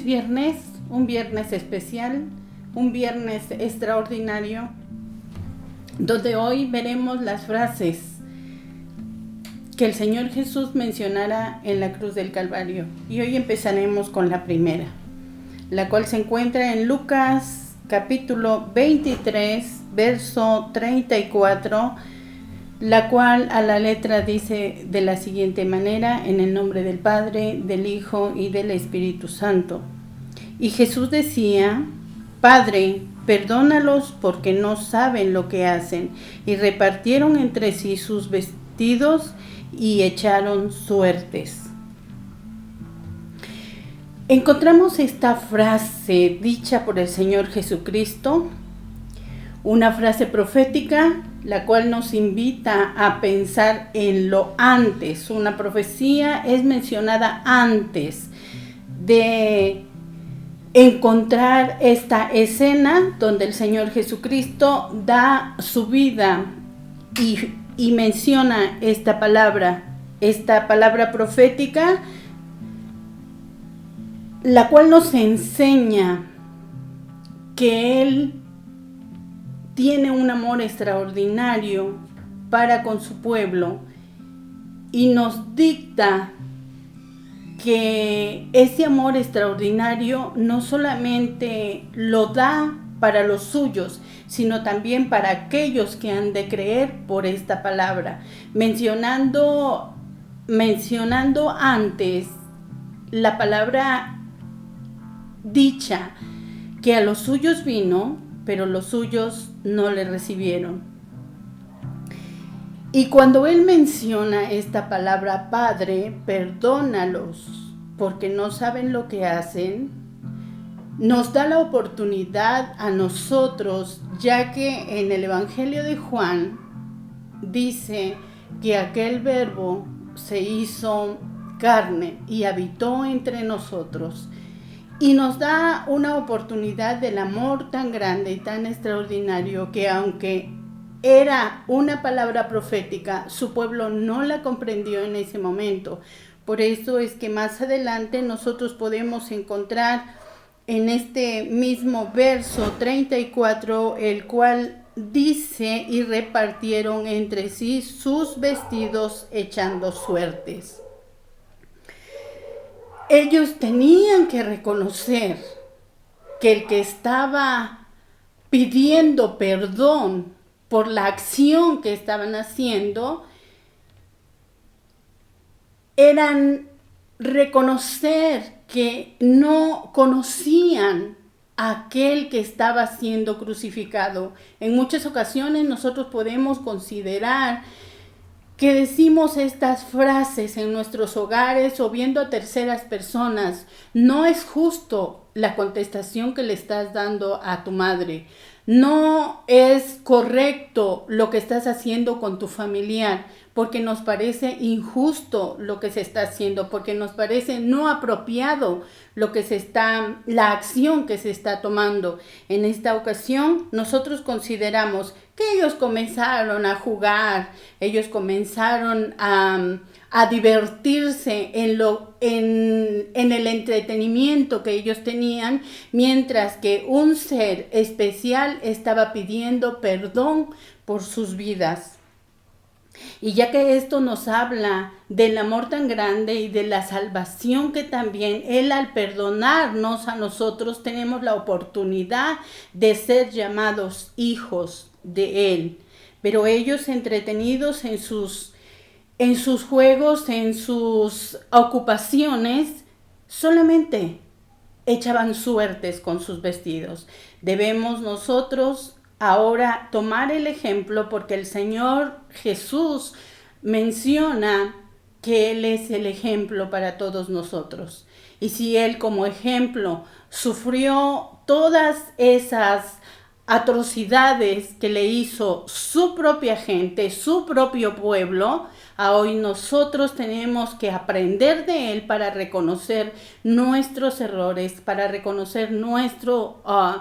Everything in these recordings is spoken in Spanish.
viernes, un viernes especial, un viernes extraordinario, donde hoy veremos las frases que el Señor Jesús mencionará en la cruz del Calvario. Y hoy empezaremos con la primera, la cual se encuentra en Lucas capítulo 23, verso 34, la cual a la letra dice de la siguiente manera: en el nombre del Padre, del Hijo y del Espíritu Santo. Y Jesús decía: Padre, perdónalos porque no saben lo que hacen. Y repartieron entre sí sus vestidos y echaron suertes. Encontramos esta frase dicha por el Señor Jesucristo, una frase profética, la cual nos invita a pensar en lo antes. Una profecía es mencionada antes de encontrar esta escena donde el Señor Jesucristo da su vida y menciona esta palabra profética, la cual nos enseña que Él tiene un amor extraordinario para con su pueblo y nos dicta que ese amor extraordinario no solamente lo da para los suyos, sino también para aquellos que han de creer por esta palabra, mencionando antes la palabra dicha, que a los suyos vino, pero los suyos no le recibieron. Y cuando Él menciona esta palabra, Padre, perdónalos porque no saben lo que hacen, nos da la oportunidad a nosotros, ya que en el Evangelio de Juan dice que aquel Verbo se hizo carne y habitó entre nosotros. Y nos da una oportunidad del amor tan grande y tan extraordinario que, aunque era una palabra profética, su pueblo no la comprendió en ese momento. Por eso es que más adelante nosotros podemos encontrar en este mismo verso 34, el cual dice: y repartieron entre sí sus vestidos echando suertes. Ellos tenían que reconocer que el que estaba pidiendo perdón por la acción que estaban haciendo, eran reconocer que no conocían a aquel que estaba siendo crucificado. En muchas ocasiones nosotros podemos considerar que decimos estas frases en nuestros hogares o viendo a terceras personas. No es justo la contestación que le estás dando a tu madre. No es correcto lo que estás haciendo con tu familiar, porque nos parece injusto lo que se está haciendo, porque nos parece no apropiado la acción que se está tomando. En esta ocasión, nosotros consideramos que ellos comenzaron a jugar, ellos comenzaron a divertirse en el entretenimiento que ellos tenían, mientras que un ser especial estaba pidiendo perdón por sus vidas. Y ya que esto nos habla del amor tan grande y de la salvación que también Él, al perdonarnos a nosotros, tenemos la oportunidad de ser llamados hijos de Él. Pero ellos, entretenidos en sus juegos, en sus ocupaciones, solamente echaban suertes con sus vestidos. Debemos nosotros ahora tomar el ejemplo, porque el Señor Jesús menciona que Él es el ejemplo para todos nosotros. Y si Él como ejemplo sufrió todas esas atrocidades que le hizo su propia gente, su propio pueblo, hoy nosotros tenemos que aprender de Él para reconocer nuestros errores, para reconocer nuestras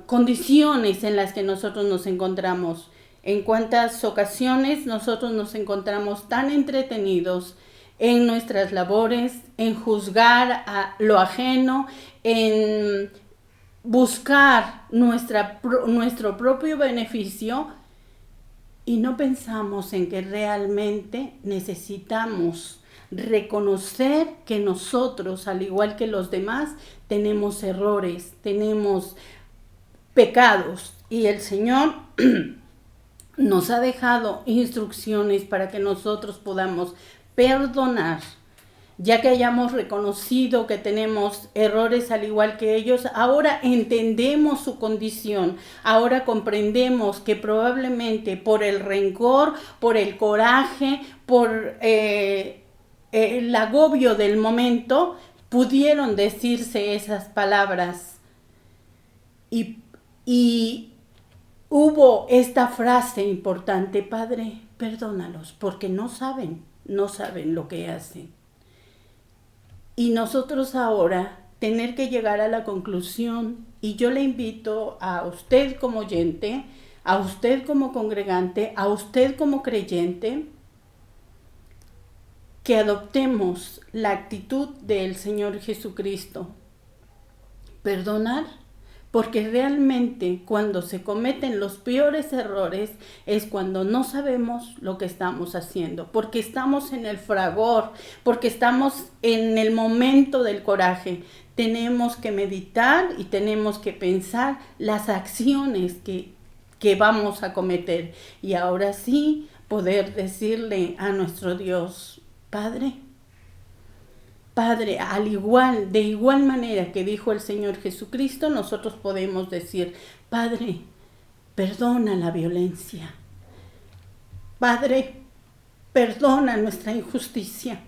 condiciones en las que nosotros nos encontramos. En cuántas ocasiones nosotros nos encontramos tan entretenidos en nuestras labores, en juzgar a lo ajeno, en buscar nuestro propio beneficio, y no pensamos en que realmente necesitamos reconocer que nosotros, al igual que los demás, tenemos errores, tenemos pecados, y el Señor nos ha dejado instrucciones para que nosotros podamos perdonar. Ya que hayamos reconocido que tenemos errores al igual que ellos, ahora entendemos su condición, ahora comprendemos que probablemente por el rencor, por el coraje, por el agobio del momento, pudieron decirse esas palabras. Y hubo esta frase importante: Padre, perdónalos, porque no saben lo que hacen. Y nosotros ahora tener que llegar a la conclusión, y yo le invito a usted como oyente, a usted como congregante, a usted como creyente, que adoptemos la actitud del Señor Jesucristo. Perdonar, porque realmente cuando se cometen los peores errores es cuando no sabemos lo que estamos haciendo, porque estamos en el fragor, porque estamos en el momento del coraje. Tenemos que meditar y tenemos que pensar las acciones que vamos a cometer, y ahora sí poder decirle a nuestro Dios: Padre, de igual manera que dijo el Señor Jesucristo, nosotros podemos decir: Padre, perdona la violencia. Padre, perdona nuestra injusticia.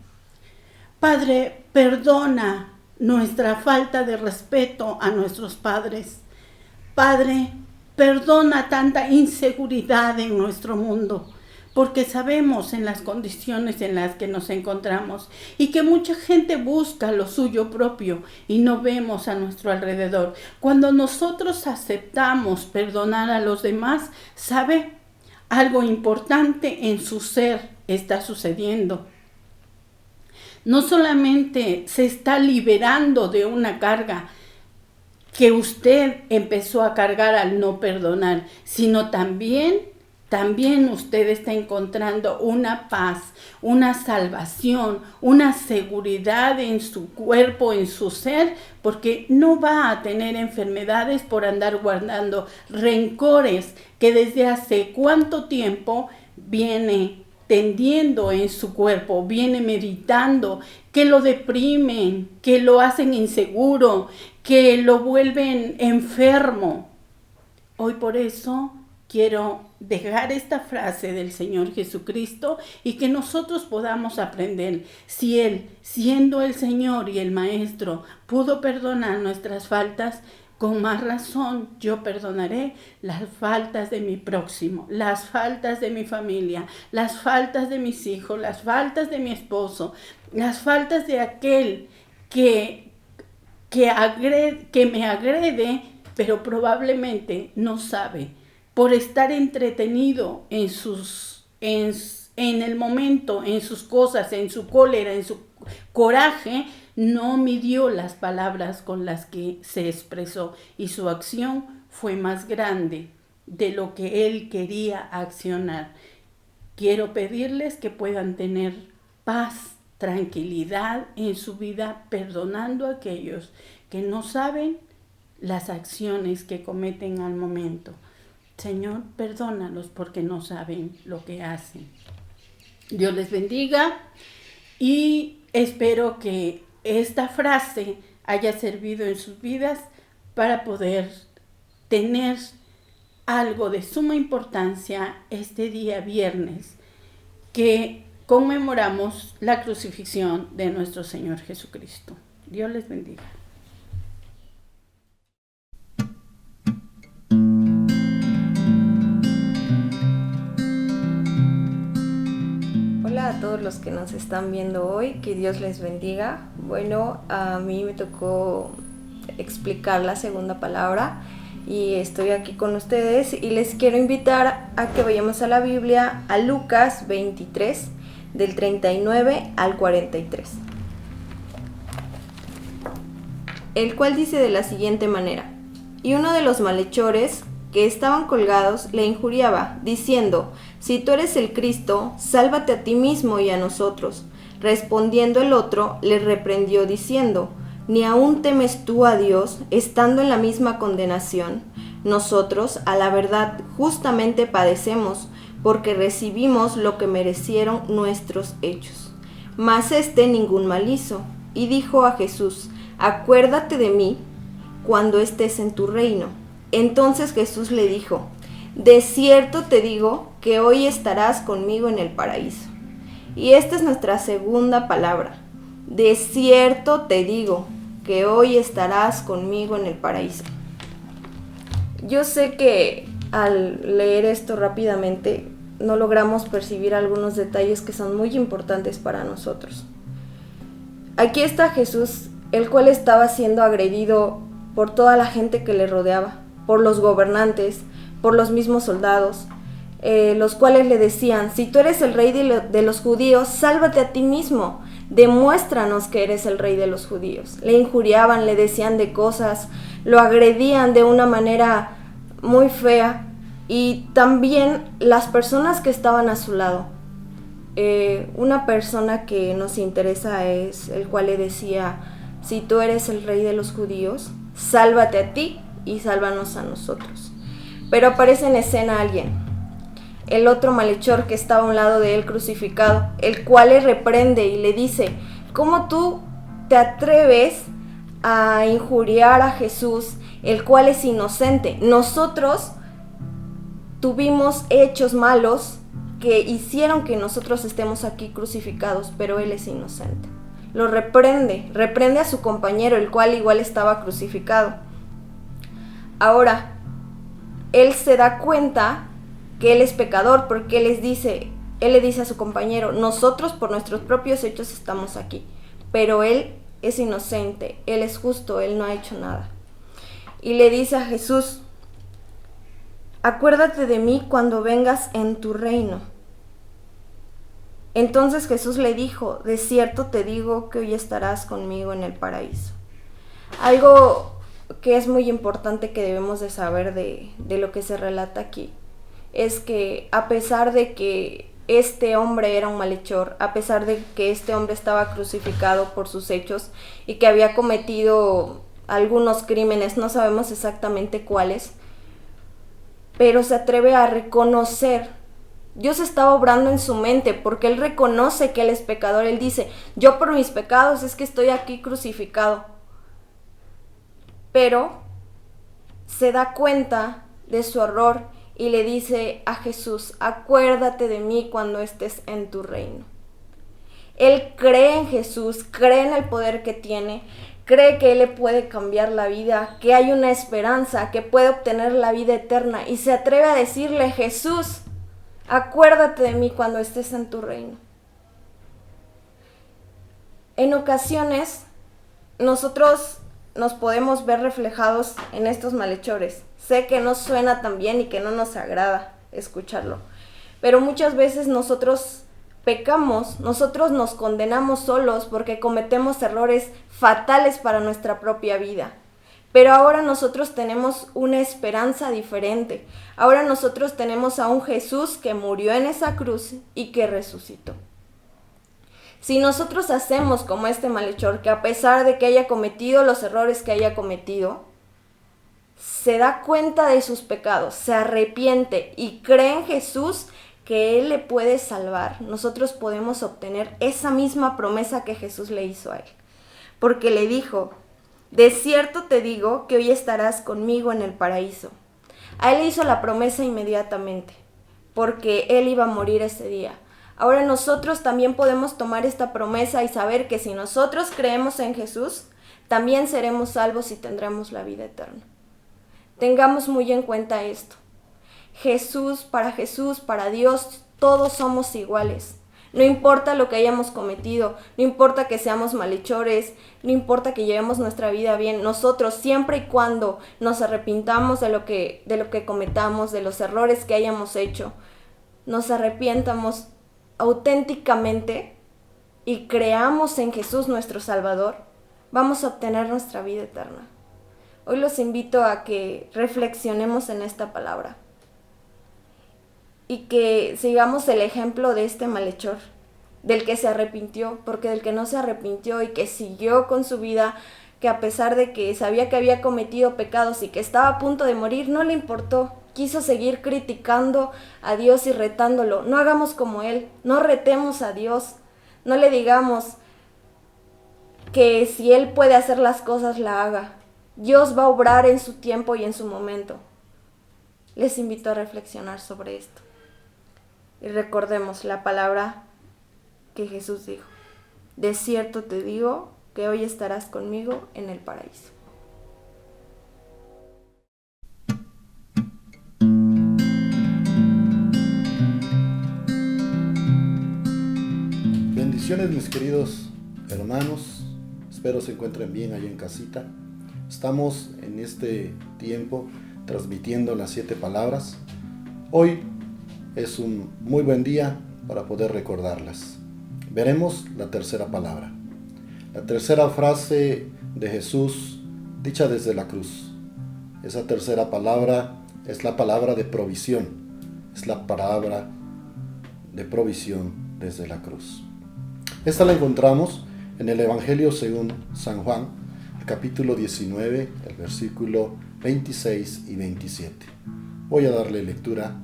Padre, perdona nuestra falta de respeto a nuestros padres. Padre, perdona tanta inseguridad en nuestro mundo, porque sabemos en las condiciones en las que nos encontramos y que mucha gente busca lo suyo propio y no vemos a nuestro alrededor. Cuando nosotros aceptamos perdonar a los demás, ¿sabe? Algo importante en su ser está sucediendo. No solamente se está liberando de una carga que usted empezó a cargar al no perdonar, sino también usted está encontrando una paz, una salvación, una seguridad en su cuerpo, en su ser, porque no va a tener enfermedades por andar guardando rencores que desde hace cuánto tiempo viene tendiendo en su cuerpo, viene meditando, que lo deprimen, que lo hacen inseguro, que lo vuelven enfermo. Hoy por eso quiero dejar esta frase del Señor Jesucristo y que nosotros podamos aprender. Si Él, siendo el Señor y el Maestro, pudo perdonar nuestras faltas, con más razón yo perdonaré las faltas de mi próximo, las faltas de mi familia, las faltas de mis hijos, las faltas de mi esposo, las faltas de aquel que me agrede, pero probablemente no sabe, por estar entretenido en el momento, en sus cosas, en su cólera, en su coraje, no midió las palabras con las que se expresó y su acción fue más grande de lo que él quería accionar. Quiero pedirles que puedan tener paz, tranquilidad en su vida, perdonando a aquellos que no saben las acciones que cometen al momento. Señor, perdónalos porque no saben lo que hacen. Dios les bendiga y espero que esta frase haya servido en sus vidas para poder tener algo de suma importancia este día viernes que conmemoramos la crucifixión de nuestro Señor Jesucristo. Dios les bendiga. Hola a todos los que nos están viendo hoy, que Dios les bendiga. Bueno, a mí me tocó explicar la segunda palabra y estoy aquí con ustedes y les quiero invitar a que vayamos a la Biblia, a Lucas 23, del 39 al 43. El cual dice de la siguiente manera: y uno de los malhechores que estaban colgados le injuriaba, diciendo: si tú eres el Cristo, sálvate a ti mismo y a nosotros. Respondiendo el otro, le reprendió diciendo: ¿ni aún temes tú a Dios, estando en la misma condenación? Nosotros, a la verdad, justamente padecemos, porque recibimos lo que merecieron nuestros hechos. Mas éste ningún mal hizo, y dijo a Jesús: acuérdate de mí cuando estés en tu reino. Entonces Jesús le dijo: de cierto te digo que hoy estarás conmigo en el paraíso. Y esta es nuestra segunda palabra: de cierto te digo que hoy estarás conmigo en el paraíso. Yo sé que al leer esto rápidamente no logramos percibir algunos detalles que son muy importantes para nosotros. Aquí está Jesús, el cual estaba siendo agredido por toda la gente que le rodeaba, por los gobernantes, por los mismos soldados, los cuales le decían: si tú eres el rey de los judíos, sálvate a ti mismo, demuéstranos que eres el rey de los judíos. Le injuriaban, le decían de cosas, lo agredían de una manera muy fea, y también las personas que estaban a su lado. Una persona que nos interesa es el cual le decía: si tú eres el rey de los judíos, sálvate a ti y sálvanos a nosotros. Pero aparece en escena alguien, el otro malhechor que estaba a un lado de él crucificado, el cual le reprende y le dice: ¿cómo tú te atreves a injuriar a Jesús, el cual es inocente? Nosotros tuvimos hechos malos que hicieron que nosotros estemos aquí crucificados, pero él es inocente. Lo reprende a su compañero, el cual igual estaba crucificado. Ahora, él se da cuenta que él es pecador, porque él le dice a su compañero: nosotros por nuestros propios hechos estamos aquí, pero él es inocente, él es justo, él no ha hecho nada. Y le dice a Jesús: acuérdate de mí cuando vengas en tu reino. Entonces Jesús le dijo: de cierto te digo que hoy estarás conmigo en el paraíso. Algo que es muy importante que debemos de saber de lo que se relata aquí es que, a pesar de que este hombre era un malhechor, a pesar de que este hombre estaba crucificado por sus hechos y que había cometido algunos crímenes, no sabemos exactamente cuáles, pero se atreve a reconocer. Dios estaba obrando en su mente, porque él reconoce que él es pecador. Él dice: yo por mis pecados es que estoy aquí crucificado. Pero se da cuenta de su error y le dice a Jesús: acuérdate de mí cuando estés en tu reino. Él cree en Jesús, cree en el poder que tiene, cree que él le puede cambiar la vida, que hay una esperanza, que puede obtener la vida eterna, y se atreve a decirle: Jesús, acuérdate de mí cuando estés en tu reino. En ocasiones, nosotros nos podemos ver reflejados en estos malhechores. Sé que no suena tan bien y que no nos agrada escucharlo, pero muchas veces nosotros pecamos, nosotros nos condenamos solos porque cometemos errores fatales para nuestra propia vida. Pero ahora nosotros tenemos una esperanza diferente. Ahora nosotros tenemos a un Jesús que murió en esa cruz y que resucitó. Si nosotros hacemos como este malhechor, que a pesar de que haya cometido los errores que haya cometido, se da cuenta de sus pecados, se arrepiente y cree en Jesús, que Él le puede salvar, nosotros podemos obtener esa misma promesa que Jesús le hizo a él. Porque le dijo: de cierto te digo que hoy estarás conmigo en el paraíso. A él le hizo la promesa inmediatamente, porque él iba a morir ese día. Ahora nosotros también podemos tomar esta promesa y saber que si nosotros creemos en Jesús, también seremos salvos y tendremos la vida eterna. Tengamos muy en cuenta esto. Para Dios, todos somos iguales. No importa lo que hayamos cometido, no importa que seamos malhechores, no importa que llevemos nuestra vida bien. Nosotros, siempre y cuando nos arrepintamos de lo que cometamos, de los errores que hayamos hecho, nos arrepientamos auténticamente y creamos en Jesús nuestro Salvador, vamos a obtener nuestra vida eterna. Hoy los invito a que reflexionemos en esta palabra y que sigamos el ejemplo de este malhechor, del que se arrepintió, porque del que no se arrepintió y que siguió con su vida, que a pesar de que sabía que había cometido pecados y que estaba a punto de morir, no le importó. Quiso seguir criticando a Dios y retándolo. No hagamos como él, no retemos a Dios, no le digamos que si él puede hacer las cosas, la haga. Dios va a obrar en su tiempo y en su momento. Les invito a reflexionar sobre esto. Y recordemos la palabra que Jesús dijo: de cierto te digo que hoy estarás conmigo en el paraíso. Bendiciones, mis queridos hermanos, espero se encuentren bien allá en casita. Estamos en este tiempo transmitiendo las 7 palabras. Hoy es un muy buen día para poder recordarlas. Veremos la tercera palabra, la tercera frase de Jesús dicha desde la cruz. Esa tercera palabra es la palabra de provisión, es la palabra de provisión desde la cruz. Esta la encontramos en el Evangelio según San Juan, el capítulo 19, el versículo 26 y 27. Voy a darle lectura.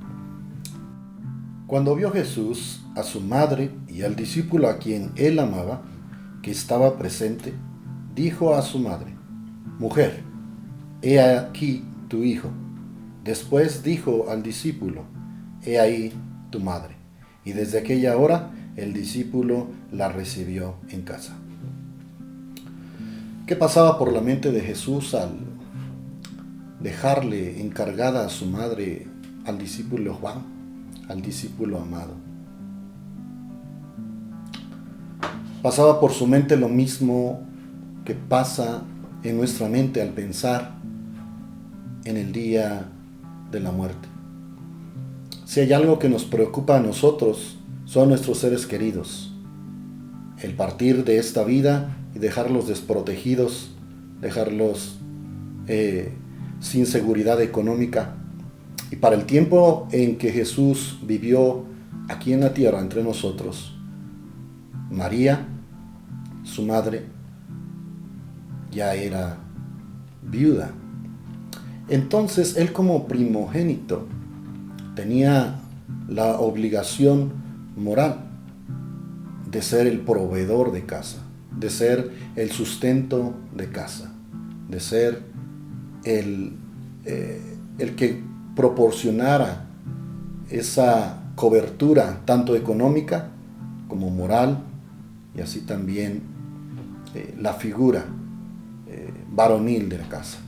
Cuando vio Jesús a su madre y al discípulo a quien él amaba, que estaba presente, dijo a su madre: Mujer, he aquí tu hijo. Después dijo al discípulo: He ahí tu madre. Y desde aquella hora el discípulo la recibió en casa. ¿Qué pasaba por la mente de Jesús al dejarle encargada a su madre al discípulo Juan, al discípulo amado? Pasaba por su mente lo mismo que pasa en nuestra mente al pensar en el día de la muerte. Si hay algo que nos preocupa a nosotros, son nuestros seres queridos. El partir de esta vida y dejarlos desprotegidos, dejarlos sin seguridad económica. Y para el tiempo en que Jesús vivió aquí en la tierra entre nosotros, María, su madre, ya era viuda. Entonces él, como primogénito, tenía la obligación moral de ser el proveedor de casa, de ser el sustento de casa, de ser el que proporcionara esa cobertura tanto económica como moral, y así también la figura varonil de la casa.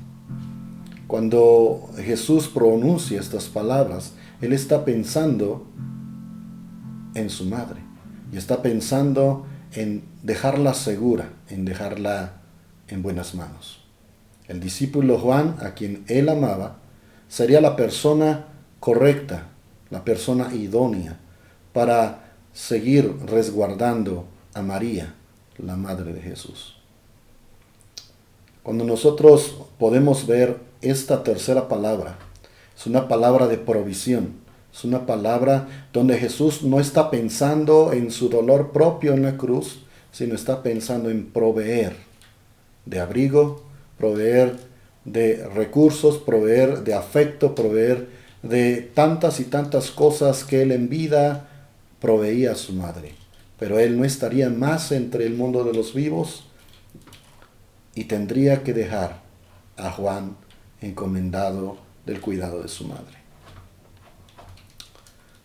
Cuando Jesús pronuncia estas palabras, Él está pensando en su madre y está pensando en dejarla segura, en dejarla en buenas manos. El discípulo Juan, a quien Él amaba, sería la persona correcta, la persona idónea para seguir resguardando a María, la madre de Jesús. Cuando nosotros podemos ver esta tercera palabra, es una palabra de provisión, es una palabra donde Jesús no está pensando en su dolor propio en la cruz, sino está pensando en proveer de abrigo, proveer de recursos, proveer de afecto, proveer de tantas y tantas cosas que Él en vida proveía a su madre. Pero Él no estaría más entre el mundo de los vivos y tendría que dejar a Juan encomendado del cuidado de su madre.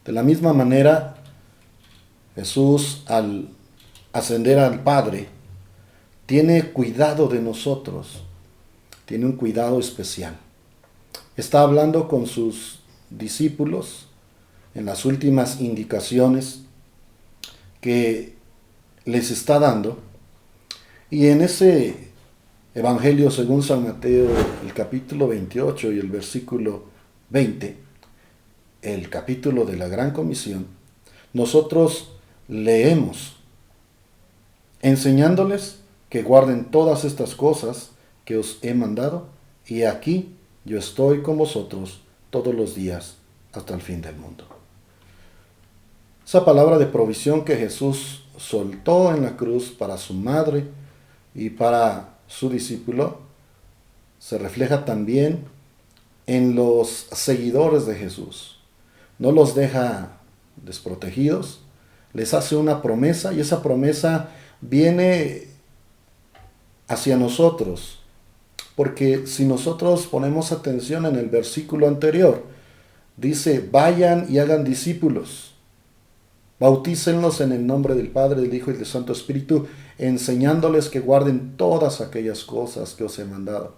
De la misma manera, Jesús, al ascender al Padre, tiene cuidado de nosotros, tiene un cuidado especial. Está hablando con sus discípulos en las últimas indicaciones que les está dando, y en ese Evangelio según San Mateo, el capítulo 28 y el versículo 20, el capítulo de la Gran Comisión, nosotros leemos, enseñándoles que guarden todas estas cosas que os he mandado, y aquí yo estoy con vosotros todos los días hasta el fin del mundo. Esa palabra de provisión que Jesús soltó en la cruz para su madre y para su discípulo se refleja también en los seguidores de Jesús. No los deja desprotegidos, les hace una promesa, y esa promesa viene hacia nosotros, porque si nosotros ponemos atención en el versículo anterior, dice: vayan y hagan discípulos, bautícenlos en el nombre del Padre, del Hijo y del Santo Espíritu, enseñándoles que guarden todas aquellas cosas que os he mandado.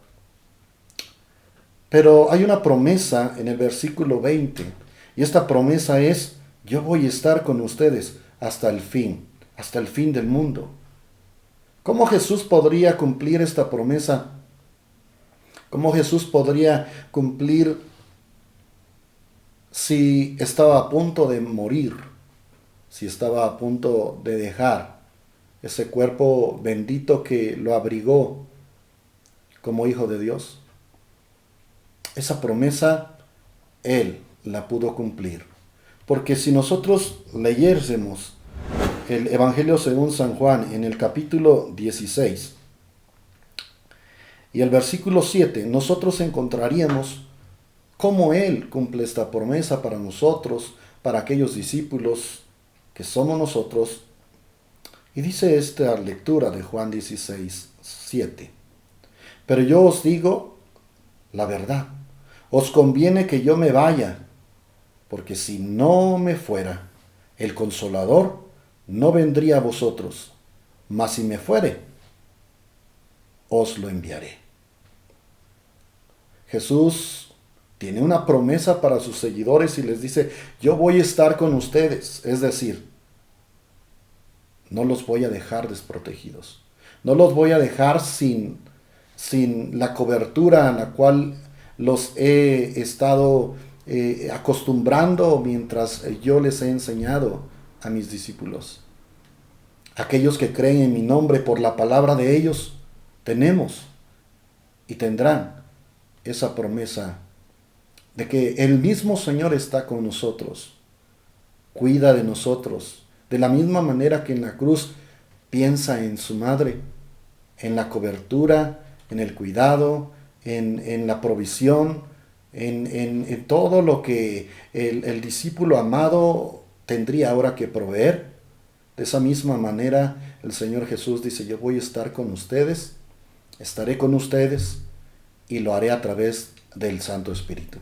Pero hay una promesa en el versículo 20, y esta promesa es: yo voy a estar con ustedes hasta el fin del mundo. ¿Cómo Jesús podría cumplir esta promesa? ¿Cómo Jesús podría cumplir si estaba a punto de morir? Si estaba a punto de dejar ese cuerpo bendito que lo abrigó como hijo de Dios. Esa promesa Él la pudo cumplir. Porque si nosotros leyésemos el Evangelio según San Juan en el capítulo 16 y el versículo 7, nosotros encontraríamos cómo Él cumple esta promesa para nosotros, para aquellos discípulos que somos nosotros. Y dice esta lectura de Juan 16, 7: pero yo os digo la verdad, os conviene que yo me vaya, porque si no me fuera, el Consolador no vendría a vosotros, mas si me fuere, os lo enviaré. Jesús tiene una promesa para sus seguidores y les dice: yo voy a estar con ustedes, es decir, no los voy a dejar desprotegidos, no los voy a dejar sin la cobertura a la cual los he estado acostumbrando mientras yo les he enseñado a mis discípulos. Aquellos que creen en mi nombre, por la palabra de ellos, tenemos y tendrán esa promesa de que el mismo Señor está con nosotros, cuida de nosotros, de la misma manera que en la cruz piensa en su madre, en la cobertura, en el cuidado, en la provisión, en todo lo que el discípulo amado tendría ahora que proveer. De esa misma manera el Señor Jesús dice: yo voy a estar con ustedes, estaré con ustedes, y lo haré a través del Santo Espíritu.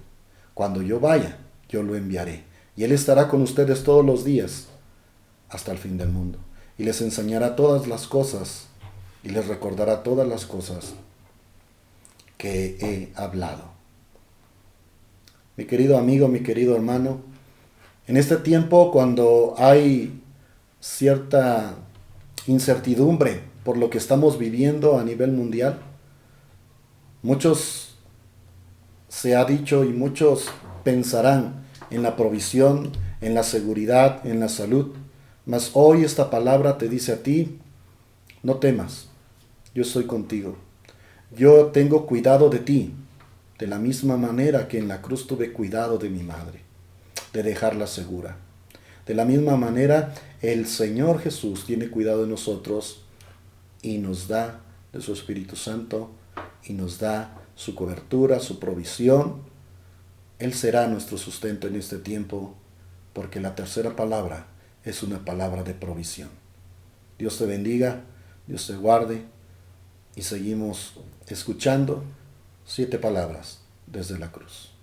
Cuando yo vaya, yo lo enviaré, y Él estará con ustedes todos los días hasta el fin del mundo, y les enseñará todas las cosas, y les recordará todas las cosas que he hablado. Mi querido amigo, mi querido hermano, en este tiempo, cuando hay cierta incertidumbre por lo que estamos viviendo a nivel mundial, muchos se ha dicho y muchos pensarán en la provisión, en la seguridad, en la salud, mas hoy esta palabra te dice a ti: no temas, yo estoy contigo, yo tengo cuidado de ti, de la misma manera que en la cruz tuve cuidado de mi madre, de dejarla segura. De la misma manera, el Señor Jesús tiene cuidado de nosotros y nos da de su Espíritu Santo y nos da su cobertura, su provisión. Él será nuestro sustento en este tiempo, porque la tercera palabra es una palabra de provisión. Dios te bendiga, Dios te guarde, y seguimos escuchando 7 palabras desde la cruz.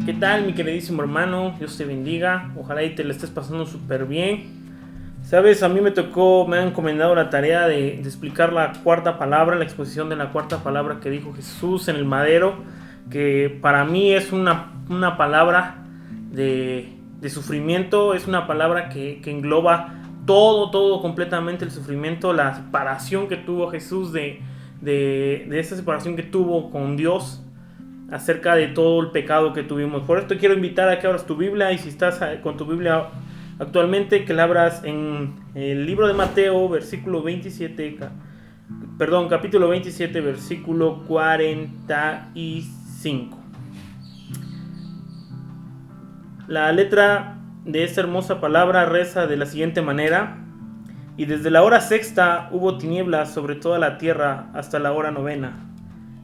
¿Qué tal, mi queridísimo hermano? Dios te bendiga. Ojalá y te la estés pasando súper bien. Sabes, a mí me han encomendado la tarea de explicar la cuarta palabra, la exposición de la cuarta palabra que dijo Jesús en el madero, que para mí es una palabra de sufrimiento, es una palabra que engloba todo completamente el sufrimiento, la separación que tuvo Jesús de esa separación que tuvo con Dios, acerca de todo el pecado que tuvimos. Por esto quiero invitar a que abras tu Biblia, y si estás con tu Biblia actualmente, que la abras en el libro de Mateo, capítulo 27, versículo 45. La letra de esta hermosa palabra reza de la siguiente manera: y desde la hora sexta hubo tinieblas sobre toda la tierra hasta la hora novena.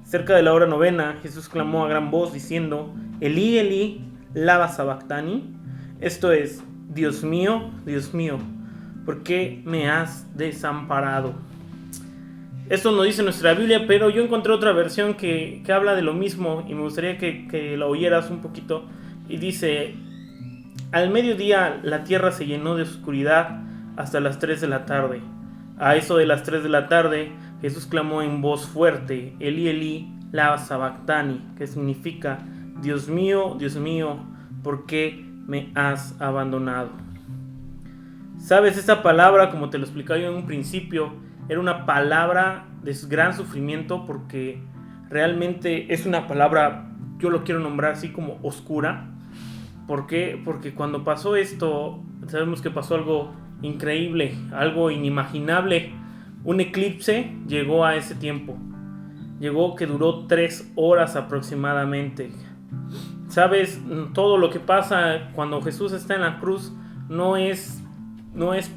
Cerca de la hora novena, Jesús clamó a gran voz diciendo: Elí, Elí, lama sabactani. Esto es: Dios mío, ¿por qué me has desamparado? Esto no dice nuestra Biblia, pero yo encontré otra versión que habla de lo mismo, y me gustaría que la oyeras un poquito. Y dice: al mediodía la tierra se llenó de oscuridad hasta las 3 de la tarde. A eso de las 3 de la tarde, Jesús clamó en voz fuerte: Elí, Elí, lama sabactani, que significa: Dios mío, ¿por qué me has abandonado? Sabes, esta palabra, como te lo explicaba yo en un principio, era una palabra de gran sufrimiento, porque realmente es una palabra, yo lo quiero nombrar así, como oscura. ¿Por qué? Porque cuando pasó esto, sabemos que pasó algo increíble, algo inimaginable. Un eclipse llegó a ese tiempo. Llegó, que duró 3 horas aproximadamente. Sabes, todo lo que pasa cuando Jesús está en la cruz no es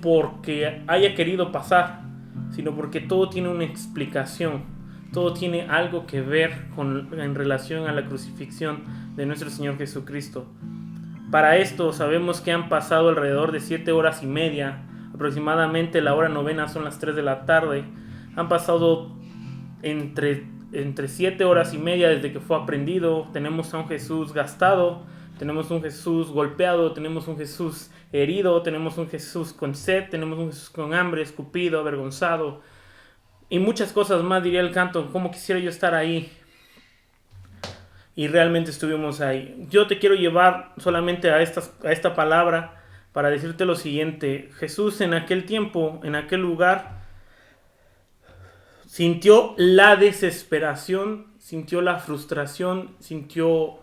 porque haya querido pasar, sino porque todo tiene una explicación. Todo tiene algo que ver en relación a la crucifixión de nuestro Señor Jesucristo. Para esto sabemos que han pasado alrededor de 7 horas y media. Aproximadamente la hora novena son las 3 de la tarde. Han pasado entre 7 horas y media desde que fue aprendido. Tenemos a un Jesús gastado, tenemos un Jesús golpeado, tenemos un Jesús herido, tenemos un Jesús con sed, tenemos un Jesús con hambre, escupido, avergonzado, y muchas cosas más, diría el canto. Cómo quisiera yo estar ahí. Y realmente estuvimos ahí. Yo te quiero llevar solamente a esta palabra para decirte lo siguiente. Jesús en aquel tiempo, en aquel lugar, sintió la desesperación, sintió la frustración, sintió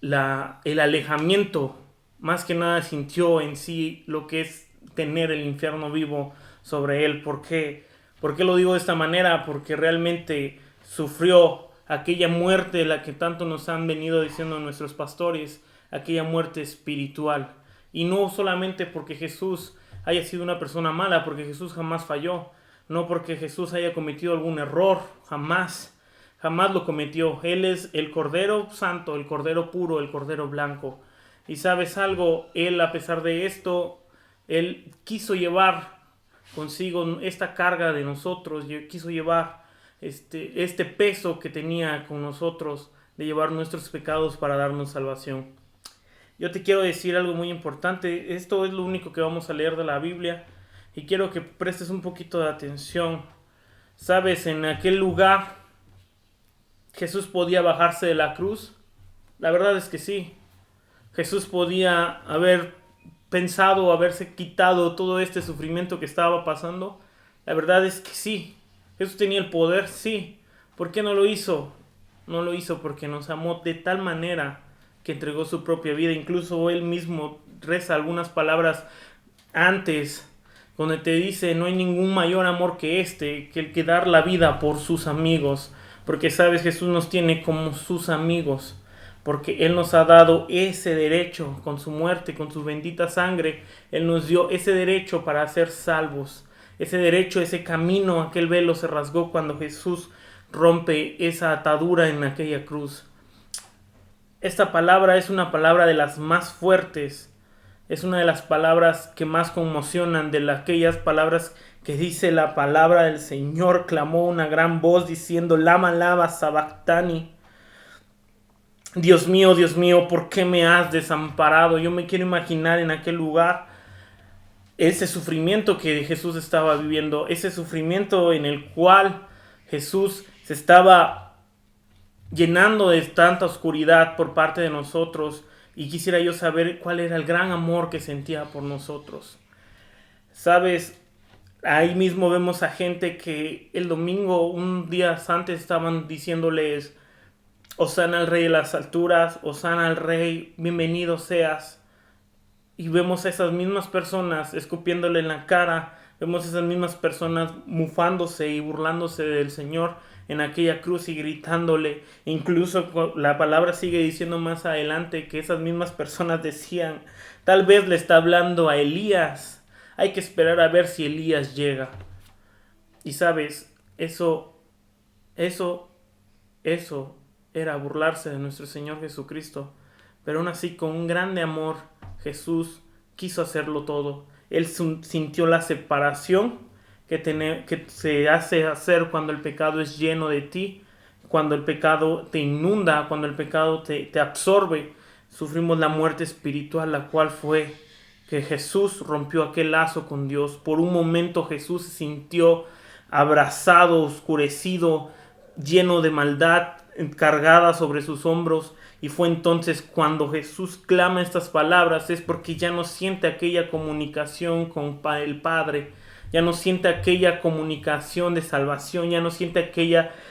el alejamiento. Más que nada sintió en sí lo que es tener el infierno vivo sobre él. ¿Por qué? ¿Por qué lo digo de esta manera? Porque realmente sufrió aquella muerte de la que tanto nos han venido diciendo nuestros pastores, aquella muerte espiritual. Y no solamente porque Jesús haya sido una persona mala, porque Jesús jamás falló, no porque Jesús haya cometido algún error, jamás lo cometió. Él es el Cordero Santo, el Cordero puro, el Cordero blanco. Y sabes algo, Él, a pesar de esto, Él quiso llevar consigo esta carga de nosotros, quiso llevar este peso que tenía con nosotros, de llevar nuestros pecados para darnos salvación. Yo te quiero decir algo muy importante. Esto es lo único que vamos a leer de la Biblia, y quiero que prestes un poquito de atención. Sabes, en aquel lugar Jesús podía bajarse de la cruz. La verdad es que sí. Jesús podía haber pensado, haberse quitado todo este sufrimiento que estaba pasando. La verdad es que sí. Jesús tenía el poder, sí. ¿Por qué no lo hizo? No lo hizo porque nos amó de tal manera que entregó su propia vida. Incluso Él mismo reza algunas palabras antes, donde te dice: no hay ningún mayor amor que el que dar la vida por sus amigos. Porque sabes, Jesús nos tiene como sus amigos, porque Él nos ha dado ese derecho con su muerte, con su bendita sangre. Él nos dio ese derecho para ser salvos. Ese derecho, ese camino, aquel velo se rasgó cuando Jesús rompe esa atadura en aquella cruz. Esta palabra es una palabra de las más fuertes. Es una de las palabras que más conmocionan, de aquellas palabras que dice la palabra del Señor. Clamó una gran voz diciendo: lama sabactani. Dios mío, ¿por qué me has desamparado? Yo me quiero imaginar en aquel lugar ese sufrimiento que Jesús estaba viviendo, ese sufrimiento en el cual Jesús se estaba llenando de tanta oscuridad por parte de nosotros, y quisiera yo saber cuál era el gran amor que sentía por nosotros. Sabes, ahí mismo vemos a gente que el domingo, un día antes, estaban diciéndoles Hosana al Rey de las alturas, Hosana al Rey, bienvenido seas. Y vemos a esas mismas personas escupiéndole en la cara, vemos a esas mismas personas mufándose y burlándose del Señor en aquella cruz y gritándole. Incluso la palabra sigue diciendo más adelante que esas mismas personas decían, tal vez le está hablando a Elías, hay que esperar a ver si Elías llega. Y sabes, eso era burlarse de nuestro Señor Jesucristo, pero aún así con un grande amor Jesús quiso hacerlo todo. Él sintió la separación que se hace hacer cuando el pecado es lleno de ti, cuando el pecado te inunda, cuando el pecado te absorbe. Sufrimos la muerte espiritual, la cual fue que Jesús rompió aquel lazo con Dios. Por un momento Jesús se sintió abrazado, oscurecido, lleno de maldad, cargada sobre sus hombros. Y fue entonces cuando Jesús clama estas palabras, es porque ya no siente aquella comunicación con el Padre, ya no siente aquella comunicación de salvación, ya no siente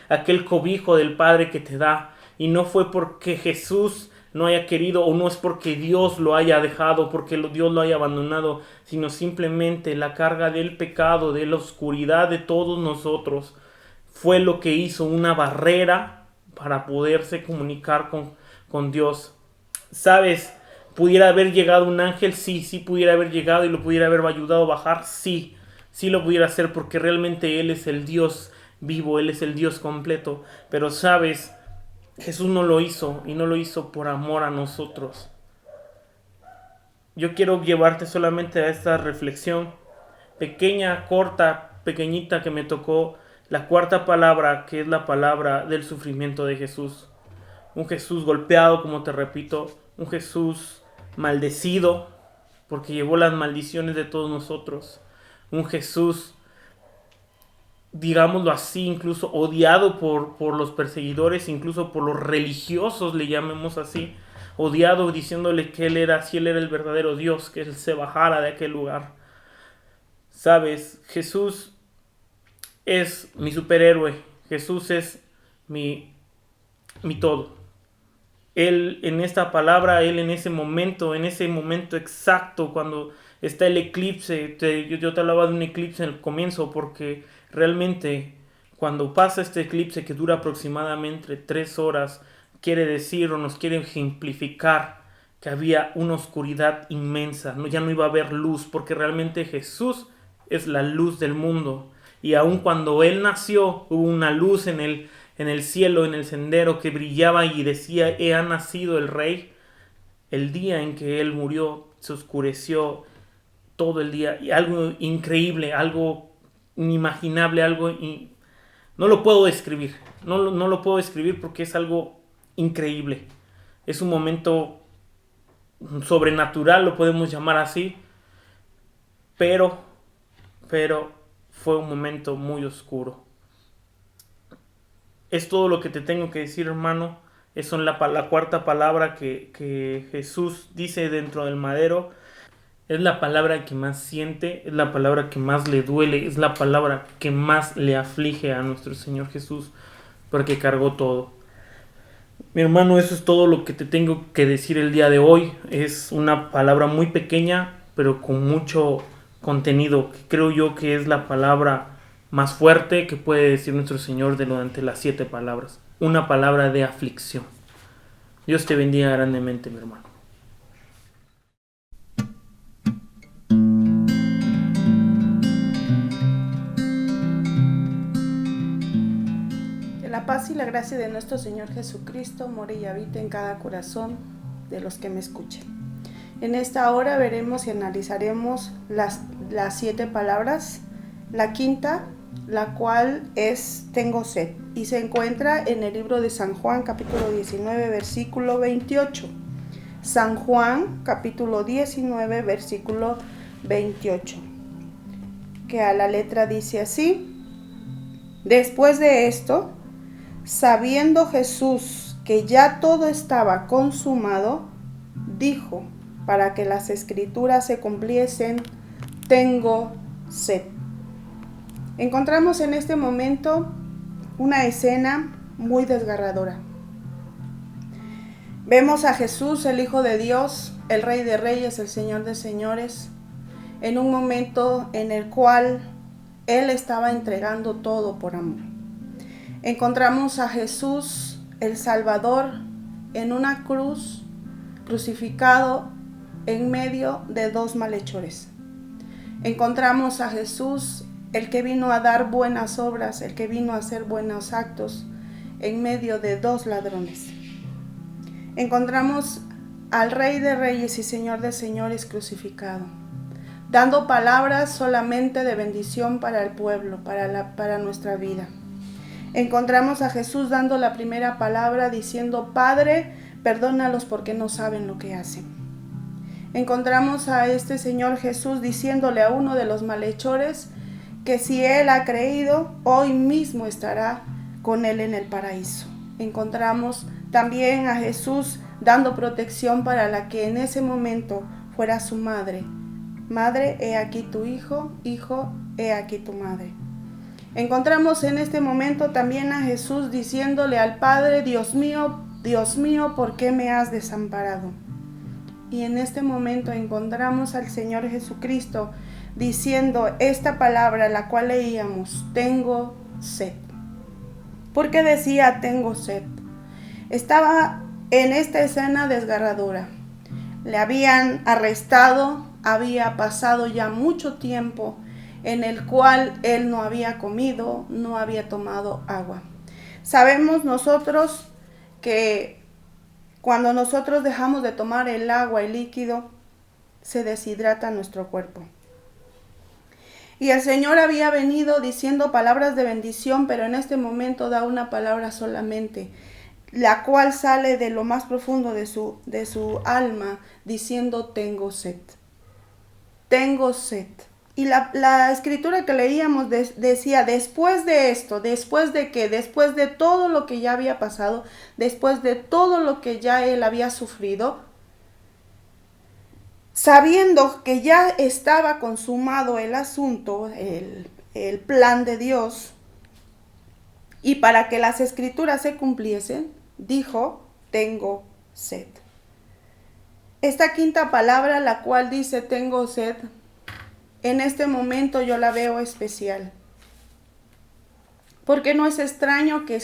aquel cobijo del Padre que te da. Y no fue porque Jesús no haya querido, o no es porque Dios lo haya dejado, porque Dios lo haya abandonado, sino simplemente la carga del pecado, de la oscuridad de todos nosotros, fue lo que hizo una barrera para poderse comunicar con Dios. ¿Sabes? ¿Pudiera haber llegado un ángel? Sí pudiera haber llegado y lo pudiera haber ayudado a bajar. Sí lo pudiera hacer, porque realmente Él es el Dios vivo, Él es el Dios completo. Pero ¿sabes? Jesús no lo hizo, y no lo hizo por amor a nosotros. Yo quiero llevarte solamente a esta reflexión pequeña, corta, pequeñita, que me tocó la cuarta palabra, que es la palabra del sufrimiento de Jesús. Un Jesús golpeado, como te repito, un Jesús maldecido, porque llevó las maldiciones de todos nosotros. Un Jesús, digámoslo así, incluso odiado por los perseguidores, incluso por los religiosos, le llamemos así, odiado, diciéndole que si Él era el verdadero Dios, que Él se bajara de aquel lugar. ¿Sabes? Jesús es mi superhéroe, Jesús es mi todo. Él en esta palabra, Él en ese momento exacto, cuando está el eclipse, yo te hablaba de un eclipse en el comienzo, porque realmente cuando pasa este eclipse, que dura aproximadamente 3 horas, quiere decir, o nos quiere ejemplificar, que había una oscuridad inmensa, ya no iba a haber luz, porque realmente Jesús es la luz del mundo. Y aun cuando Él nació, hubo una luz en el cielo, en el sendero, que brillaba y decía, ha nacido el Rey. El día en que Él murió, se oscureció todo el día. Y algo increíble, algo inimaginable, no lo puedo describir. No lo puedo describir porque es algo increíble. Es un momento sobrenatural, lo podemos llamar así. Pero fue un momento muy oscuro. Es todo lo que te tengo que decir, hermano. Es la cuarta palabra que Jesús dice dentro del madero. Es la palabra que más siente, es la palabra que más le duele, es la palabra que más le aflige a nuestro Señor Jesús, porque cargó todo. Mi hermano, eso es todo lo que te tengo que decir el día de hoy. Es una palabra muy pequeña, pero con mucho contenido, que creo yo que es la palabra más fuerte que puede decir nuestro Señor durante las 7 palabras. Una palabra de aflicción. Dios te bendiga grandemente, mi hermano. Que la paz y la gracia de nuestro Señor Jesucristo more y habite en cada corazón de los que me escuchen. En esta hora veremos y analizaremos las 7 palabras. La quinta, la cual es tengo sed, y se encuentra en el libro de San Juan, capítulo 19, versículo 28. San Juan, capítulo 19, versículo 28, que a la letra dice así: Después de esto, sabiendo Jesús que ya todo estaba consumado, dijo, para que las escrituras se cumpliesen, tengo sed. Encontramos en este momento una escena muy desgarradora. Vemos a Jesús, el Hijo de Dios, el Rey de Reyes, el Señor de Señores, en un momento en el cual Él estaba entregando todo por amor. Encontramos a Jesús, el Salvador, en una cruz, crucificado en medio de dos malhechores. Encontramos a Jesús, el que vino a dar buenas obras, el que vino a hacer buenos actos, en medio de dos ladrones. Encontramos al Rey de Reyes y Señor de Señores crucificado, dando palabras solamente de bendición para el pueblo, para nuestra vida. Encontramos a Jesús dando la primera palabra diciendo: Padre, perdónalos porque no saben lo que hacen. Encontramos a este Señor Jesús diciéndole a uno de los malhechores que si él ha creído, hoy mismo estará con él en el paraíso. Encontramos también a Jesús dando protección para la que en ese momento fuera su madre. Madre, he aquí tu hijo, hijo, he aquí tu madre. Encontramos en este momento también a Jesús diciéndole al Padre: Dios mío, ¿por qué me has desamparado? Y en este momento encontramos al Señor Jesucristo diciendo esta palabra, la cual leíamos: tengo sed. ¿Por qué decía tengo sed? Estaba en esta escena desgarradora. Le habían arrestado, había pasado ya mucho tiempo en el cual él no había comido, no había tomado agua. Sabemos nosotros que cuando nosotros dejamos de tomar el agua, el líquido, se deshidrata nuestro cuerpo. Y el Señor había venido diciendo palabras de bendición, pero en este momento da una palabra solamente, la cual sale de lo más profundo de su alma, diciendo tengo sed. Tengo sed. Y la escritura que leíamos decía, después de esto, después de todo lo que ya había pasado, después de todo lo que ya él había sufrido, sabiendo que ya estaba consumado el asunto, el plan de Dios, y para que las escrituras se cumpliesen, dijo, tengo sed. Esta quinta palabra, la cual dice tengo sed, en este momento yo la veo especial. Porque no es extraño que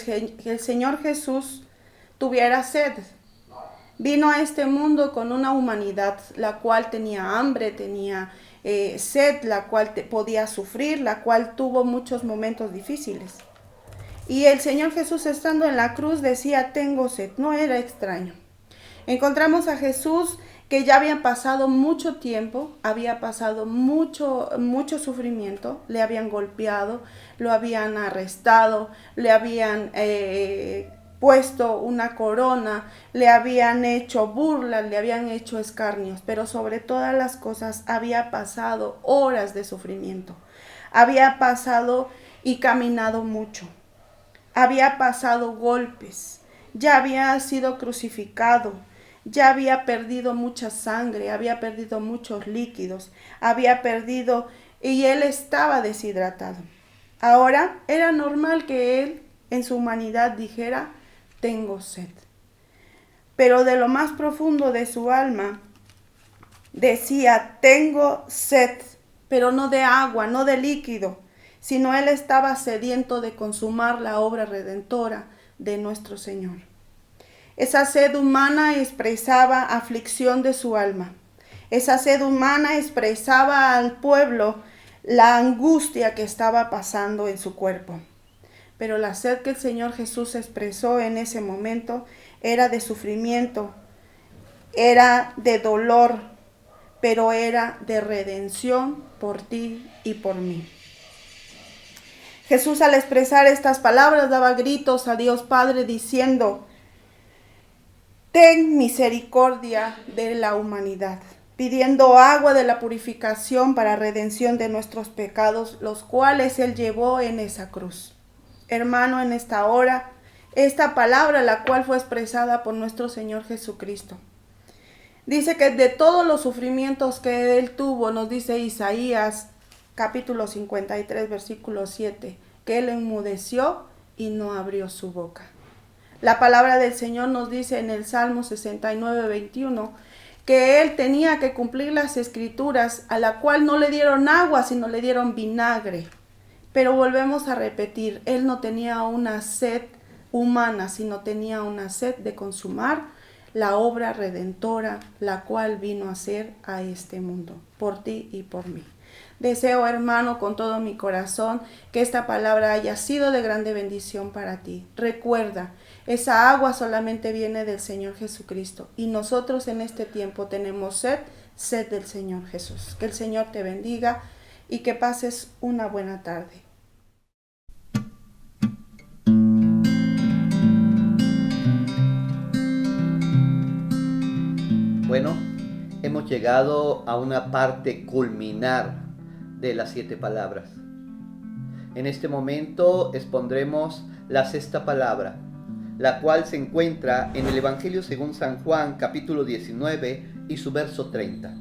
el Señor Jesús tuviera sed. Vino a este mundo con una humanidad la cual tenía hambre, tenía sed, la cual podía sufrir, la cual tuvo muchos momentos difíciles. Y el Señor Jesús, estando en la cruz, decía, tengo sed. No era extraño. Encontramos a Jesús que ya había pasado mucho tiempo, había pasado mucho sufrimiento, le habían golpeado, lo habían arrestado, le habían puesto una corona, le habían hecho burlas, le habían hecho escarnios, pero sobre todas las cosas había pasado horas de sufrimiento, había pasado y caminado mucho, había pasado golpes, ya había sido crucificado, ya había perdido mucha sangre, había perdido muchos líquidos, había perdido y él estaba deshidratado. Ahora era normal que él en su humanidad dijera, tengo sed. Pero de lo más profundo de su alma decía, tengo sed, pero no de agua, no de líquido, sino él estaba sediento de consumar la obra redentora de nuestro Señor. Esa sed humana expresaba aflicción de su alma. Esa sed humana expresaba al pueblo la angustia que estaba pasando en su cuerpo. Pero la sed que el Señor Jesús expresó en ese momento era de sufrimiento, era de dolor, pero era de redención por ti y por mí. Jesús, al expresar estas palabras, daba gritos a Dios Padre diciendo, ten misericordia de la humanidad, pidiendo agua de la purificación para redención de nuestros pecados, los cuales Él llevó en esa cruz. Hermano, en esta hora, esta palabra, la cual fue expresada por nuestro Señor Jesucristo, dice que de todos los sufrimientos que Él tuvo, nos dice Isaías, capítulo 53, versículo 7, que Él enmudeció y no abrió su boca. La palabra del Señor nos dice en el Salmo 69, 21, que él tenía que cumplir las escrituras, a la cual no le dieron agua, sino le dieron vinagre. Pero volvemos a repetir, él no tenía una sed humana, sino tenía una sed de consumar la obra redentora, la cual vino a hacer a este mundo, por ti y por mí. Deseo, hermano, con todo mi corazón, que esta palabra haya sido de grande bendición para ti. Recuerda, esa agua solamente viene del Señor Jesucristo, y nosotros en este tiempo tenemos sed del Señor Jesús. Que el Señor te bendiga y que pases una buena tarde. Bueno, hemos llegado a una parte culminar de las 7 palabras. En este momento expondremos la 6ª palabra, la cual se encuentra en el Evangelio según San Juan, capítulo 19 y su verso 30,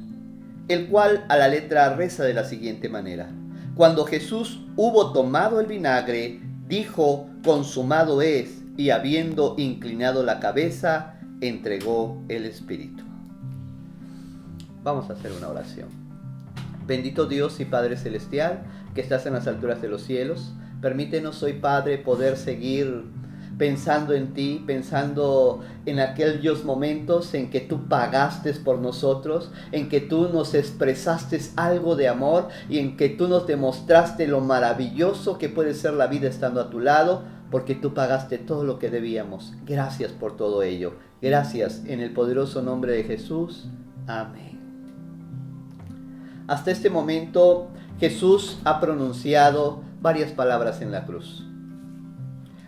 el cual a la letra reza de la siguiente manera: Cuando Jesús hubo tomado el vinagre, dijo: consumado es, y habiendo inclinado la cabeza, entregó el Espíritu. Vamos a hacer una oración. Bendito Dios y Padre Celestial, que estás en las alturas de los cielos, permítenos hoy, Padre, poder seguir pensando en ti, pensando en aquellos momentos en que tú pagaste por nosotros, en que tú nos expresaste algo de amor y en que tú nos demostraste lo maravilloso que puede ser la vida estando a tu lado, porque tú pagaste todo lo que debíamos. Gracias por todo ello. Gracias en el poderoso nombre de Jesús. Amén. Hasta este momento, Jesús ha pronunciado varias palabras en la cruz.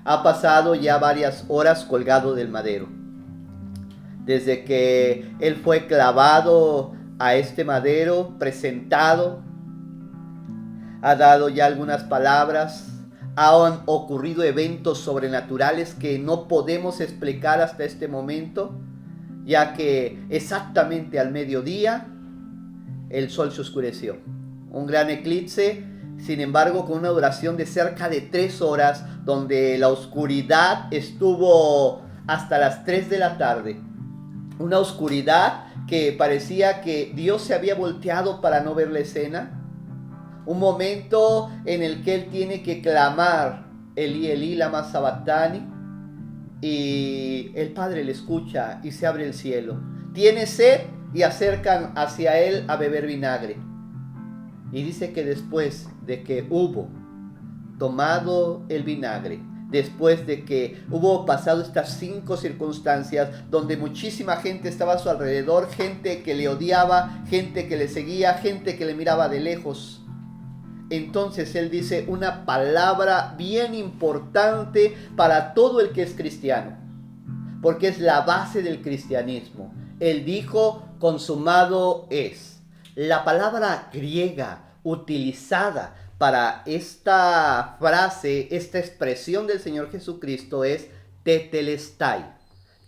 Ha pasado ya varias horas colgado del madero. Desde que Él fue clavado a este madero, presentado, ha dado ya algunas palabras, han ocurrido eventos sobrenaturales que no podemos explicar hasta este momento, ya que exactamente al mediodía el sol se oscureció. Un gran eclipse, sin embargo, con una duración de cerca de 3 horas, donde la oscuridad estuvo hasta las 3 de la tarde. Una oscuridad que parecía que Dios se había volteado para no ver la escena. Un momento en el que Él tiene que clamar: Elí, Elí, lama sabactani. Y el Padre le escucha y se abre el cielo. Tiene sed y acercan hacia Él a beber vinagre. Y dice que después de que hubo tomado el vinagre, después de que hubo pasado estas 5 circunstancias donde muchísima gente estaba a su alrededor, gente que le odiaba, gente que le seguía, gente que le miraba de lejos, entonces Él dice una palabra bien importante para todo el que es cristiano, porque es la base del cristianismo. Él dijo: consumado es. La palabra griega utilizada para esta frase, esta expresión del Señor Jesucristo es tetelestai.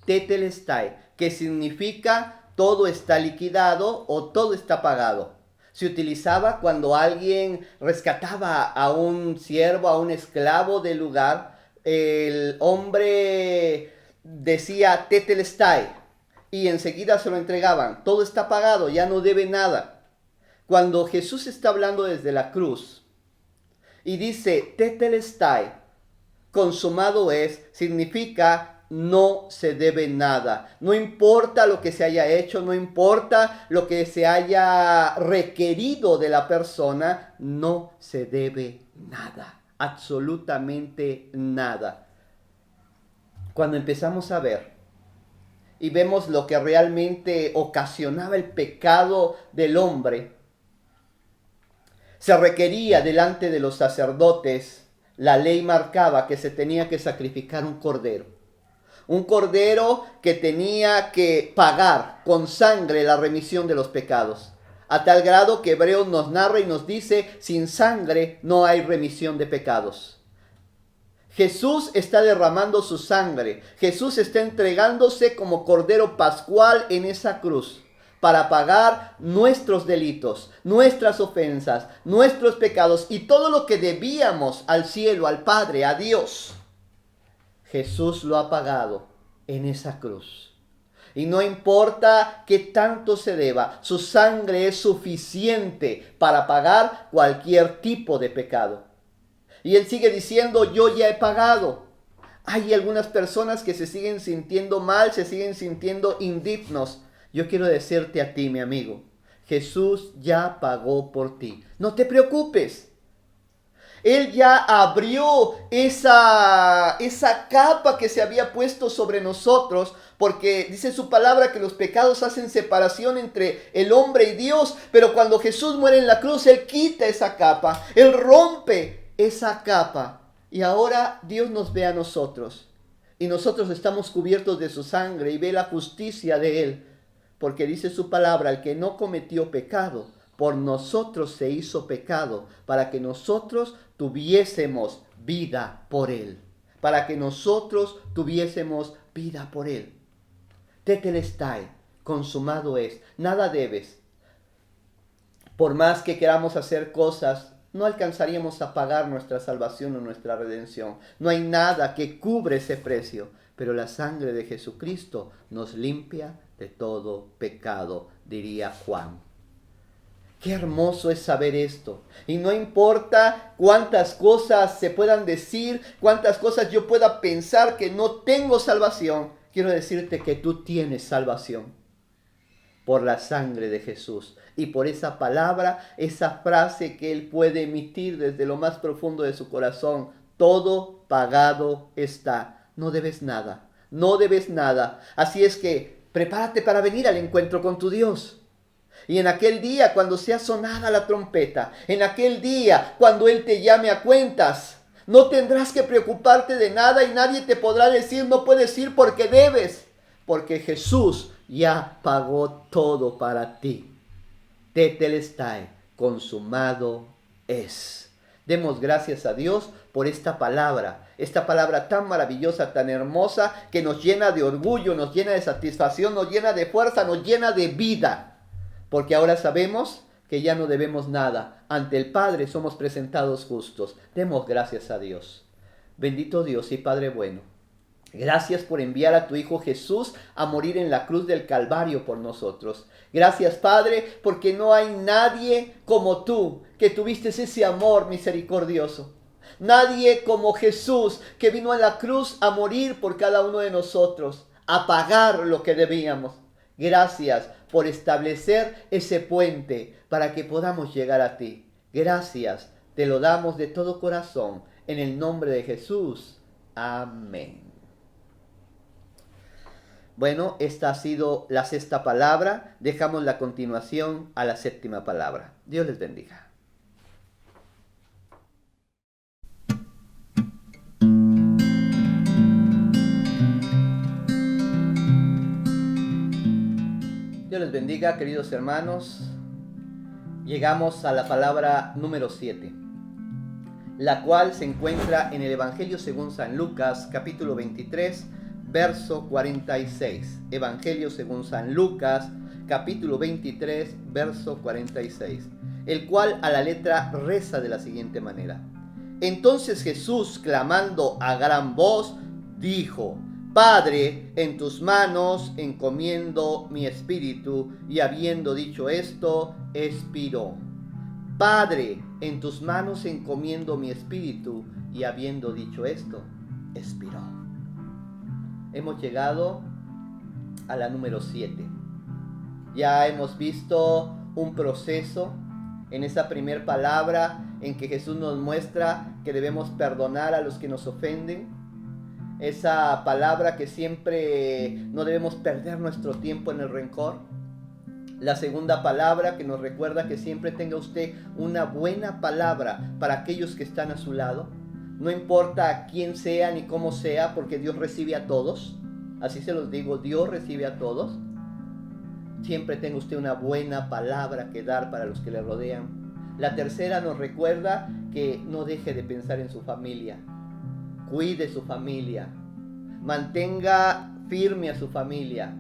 Tetelestai, que significa todo está liquidado o todo está pagado. Se utilizaba cuando alguien rescataba a un siervo, a un esclavo del lugar. El hombre decía tetelestai y enseguida se lo entregaban. Todo está pagado, ya no debe nada. Cuando Jesús está hablando desde la cruz y dice tetelestai, consumado es, significa no se debe nada. No importa lo que se haya hecho, no importa lo que se haya requerido de la persona, no se debe nada, absolutamente nada. Cuando empezamos a ver y vemos lo que realmente ocasionaba el pecado del hombre, se requería delante de los sacerdotes, la ley marcaba que se tenía que sacrificar un cordero. Un cordero que tenía que pagar con sangre la remisión de los pecados. A tal grado que Hebreos nos narra y nos dice: sin sangre no hay remisión de pecados. Jesús está derramando su sangre. Jesús está entregándose como cordero pascual en esa cruz para pagar nuestros delitos, nuestras ofensas, nuestros pecados y todo lo que debíamos al cielo, al Padre, a Dios. Jesús lo ha pagado en esa cruz. Y no importa qué tanto se deba, su sangre es suficiente para pagar cualquier tipo de pecado. Y él sigue diciendo, yo ya he pagado. Hay algunas personas que se siguen sintiendo mal, se siguen sintiendo indignos. Yo quiero decirte a ti, mi amigo, Jesús ya pagó por ti. No te preocupes. Él ya abrió esa capa que se había puesto sobre nosotros, porque dice su palabra que los pecados hacen separación entre el hombre y Dios, pero cuando Jesús muere en la cruz, Él quita esa capa, Él rompe esa capa, y ahora Dios nos ve a nosotros, y nosotros estamos cubiertos de su sangre, y ve la justicia de Él, porque dice su palabra, el que no cometió pecado, por nosotros se hizo pecado, para que nosotros tuviésemos vida por Él. Para que nosotros tuviésemos vida por Él. Tetelestai, consumado es, nada debes. Por más que queramos hacer cosas, no alcanzaríamos a pagar nuestra salvación o nuestra redención. No hay nada que cubre ese precio, pero la sangre de Jesucristo nos limpia de todo pecado, diría Juan. Qué hermoso es saber esto. Y no importa cuántas cosas se puedan decir, cuántas cosas yo pueda pensar que no tengo salvación. Quiero decirte que tú tienes salvación por la sangre de Jesús. Y por esa palabra, esa frase que Él puede emitir desde lo más profundo de su corazón. Todo pagado está. No debes nada. No debes nada. Así es que prepárate para venir al encuentro con tu Dios. Y en aquel día, cuando sea sonada la trompeta, en aquel día, cuando Él te llame a cuentas, no tendrás que preocuparte de nada y nadie te podrá decir, no puedes ir porque debes, porque Jesús ya pagó todo para ti. Tetelestai, consumado es. Demos gracias a Dios por esta palabra tan maravillosa, tan hermosa, que nos llena de orgullo, nos llena de satisfacción, nos llena de fuerza, nos llena de vida. Porque ahora sabemos que ya no debemos nada. Ante el Padre somos presentados justos. Demos gracias a Dios. Bendito Dios y Padre bueno. Gracias por enviar a tu Hijo Jesús a morir en la cruz del Calvario por nosotros. Gracias, Padre, porque no hay nadie como tú, que tuviste ese amor misericordioso. Nadie como Jesús, que vino a la cruz a morir por cada uno de nosotros, a pagar lo que debíamos. Gracias por establecer ese puente para que podamos llegar a ti. Gracias, te lo damos de todo corazón, en el nombre de Jesús. Amén. Bueno, esta ha sido la sexta palabra. Dejamos la continuación a la séptima palabra. Dios les bendiga. Dios les bendiga, queridos hermanos. Llegamos a la palabra número 7, la cual se encuentra en el Evangelio según San Lucas, capítulo 23, verso 46. Evangelio según San Lucas, capítulo 23, verso 46, el cual a la letra reza de la siguiente manera. Entonces Jesús, clamando a gran voz, dijo: Padre, en tus manos encomiendo mi espíritu. Y habiendo dicho esto, expiró. Padre, en tus manos encomiendo mi espíritu. Y habiendo dicho esto, expiró. Hemos llegado a la número 7. Ya hemos visto un proceso en esa primera palabra en que Jesús nos muestra que debemos perdonar a los que nos ofenden. Esa palabra que siempre no debemos perder nuestro tiempo en el rencor. La segunda palabra que nos recuerda que siempre tenga usted una buena palabra para aquellos que están a su lado. No importa quién sea ni cómo sea, porque Dios recibe a todos. Así se los digo, Dios recibe a todos. Siempre tenga usted una buena palabra que dar para los que le rodean. La tercera nos recuerda que no deje de pensar en su familia. Cuide su familia, mantenga firme a su familia,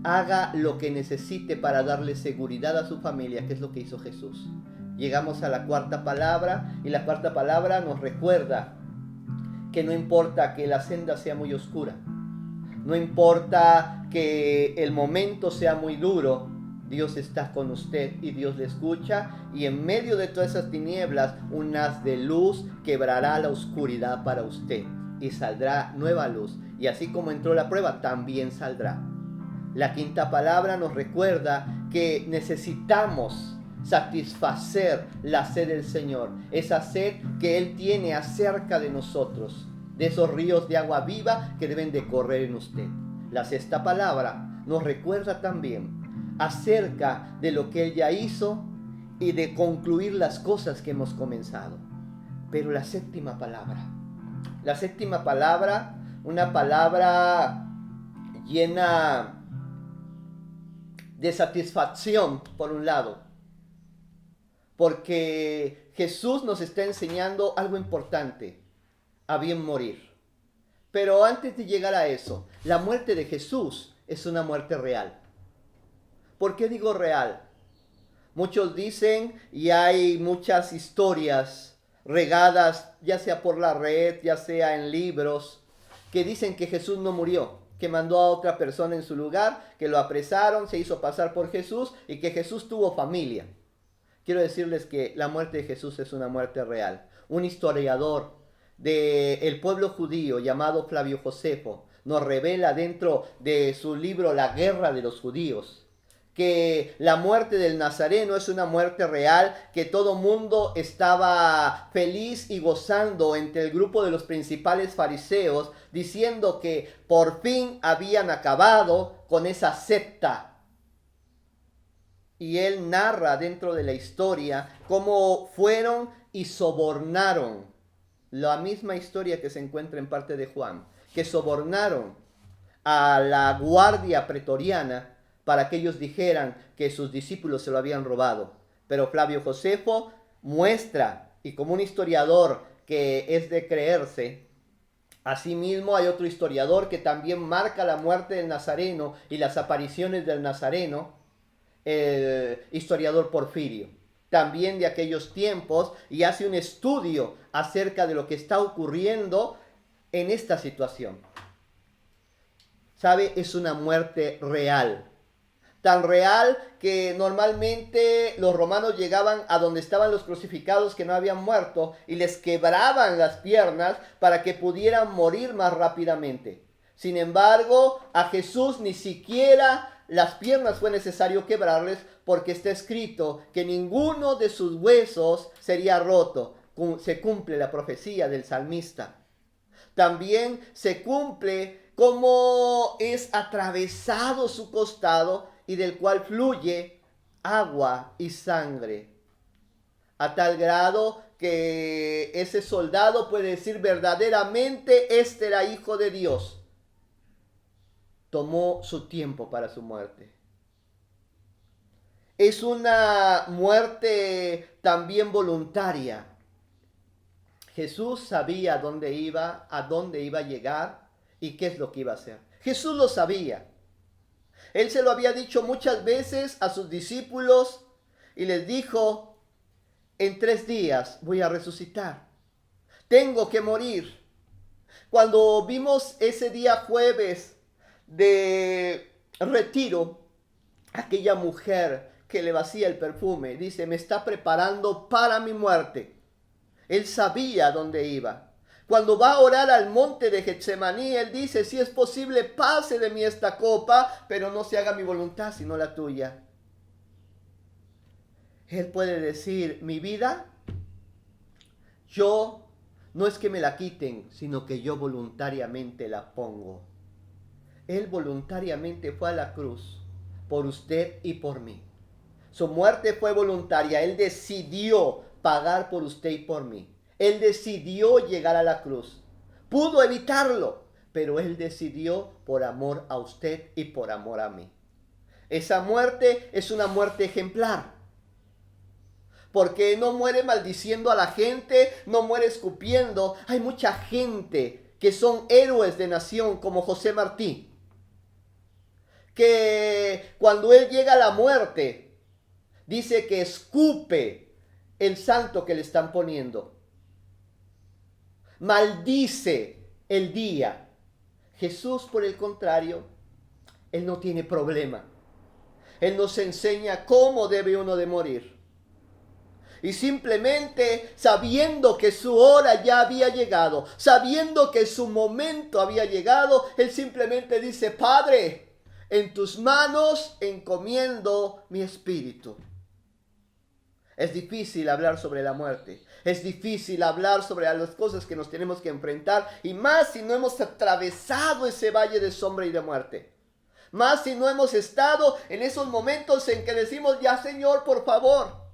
haga lo que necesite para darle seguridad a su familia, que es lo que hizo Jesús. Llegamos a la cuarta palabra, y la cuarta palabra nos recuerda que no importa que la senda sea muy oscura, no importa que el momento sea muy duro, Dios está con usted y Dios le escucha, y en medio de todas esas tinieblas un haz de luz quebrará la oscuridad para usted y saldrá nueva luz, y así como entró la prueba también saldrá. La quinta palabra nos recuerda que necesitamos satisfacer la sed del Señor, esa sed que Él tiene acerca de nosotros, de esos ríos de agua viva que deben de correr en usted. La sexta palabra nos recuerda también acerca de lo que Él ya hizo y de concluir las cosas que hemos comenzado. Pero la séptima palabra, una palabra llena de satisfacción por un lado, porque Jesús nos está enseñando algo importante, a bien morir. Pero antes de llegar a eso, la muerte de Jesús es una muerte real. ¿Por qué digo real? Muchos dicen, y hay muchas historias regadas, ya sea por la red, ya sea en libros, que dicen que Jesús no murió, que mandó a otra persona en su lugar, que lo apresaron, se hizo pasar por Jesús y que Jesús tuvo familia. Quiero decirles que la muerte de Jesús es una muerte real. Un historiador del pueblo judío llamado Flavio Josefo nos revela dentro de su libro La Guerra de los Judíos que la muerte del Nazareno es una muerte real, que todo mundo estaba feliz y gozando entre el grupo de los principales fariseos, diciendo que por fin habían acabado con esa secta. Y él narra dentro de la historia cómo fueron y sobornaron, la misma historia que se encuentra en parte de Juan, que sobornaron a la guardia pretoriana para que ellos dijeran que sus discípulos se lo habían robado. Pero Flavio Josefo muestra, y como un historiador que es de creerse, asimismo hay otro historiador que también marca la muerte del Nazareno y las apariciones del Nazareno, el historiador Porfirio, también de aquellos tiempos, y hace un estudio acerca de lo que está ocurriendo en esta situación. ¿Sabe? Es una muerte real. Tan real que normalmente los romanos llegaban a donde estaban los crucificados que no habían muerto y les quebraban las piernas para que pudieran morir más rápidamente. Sin embargo, a Jesús ni siquiera las piernas fue necesario quebrarles, porque está escrito que ninguno de sus huesos sería roto. Se cumple la profecía del salmista. También se cumple cómo es atravesado su costado y del cual fluye agua y sangre, a tal grado que ese soldado puede decir verdaderamente, este era hijo de Dios. Tomó su tiempo para su muerte. Es una muerte también voluntaria. Jesús sabía a dónde iba a llegar y qué es lo que iba a hacer. Jesús lo sabía. Él se lo había dicho muchas veces a sus discípulos y les dijo, en 3 días voy a resucitar. Tengo que morir. Cuando vimos ese día jueves de retiro, aquella mujer que le vacía el perfume, dice, me está preparando para mi muerte. Él sabía dónde iba. Cuando va a orar al monte de Getsemaní, él dice, si es posible, pase de mí esta copa, pero no se haga mi voluntad, sino la tuya. Él puede decir, mi vida, yo no es que me la quiten, sino que yo voluntariamente la pongo. Él voluntariamente fue a la cruz por usted y por mí. Su muerte fue voluntaria. Él decidió pagar por usted y por mí. Él decidió llegar a la cruz. Pudo evitarlo, pero él decidió por amor a usted y por amor a mí. Esa muerte es una muerte ejemplar. Porque no muere maldiciendo a la gente, no muere escupiendo. Hay mucha gente que son héroes de nación, como José Martí, que cuando él llega a la muerte, dice que escupe el santo que le están poniendo. maldice el día. Jesús, por el contrario, Él no tiene problema. Él nos enseña cómo debe uno de morir. Y simplemente sabiendo que su hora ya había llegado, sabiendo que su momento había llegado, Él simplemente dice: Padre, en tus manos encomiendo mi espíritu. Es difícil hablar sobre la muerte. Es difícil hablar sobre las cosas que nos tenemos que enfrentar. Y más si no hemos atravesado ese valle de sombra y de muerte. Más si no hemos estado en esos momentos en que decimos: ya, Señor, por favor.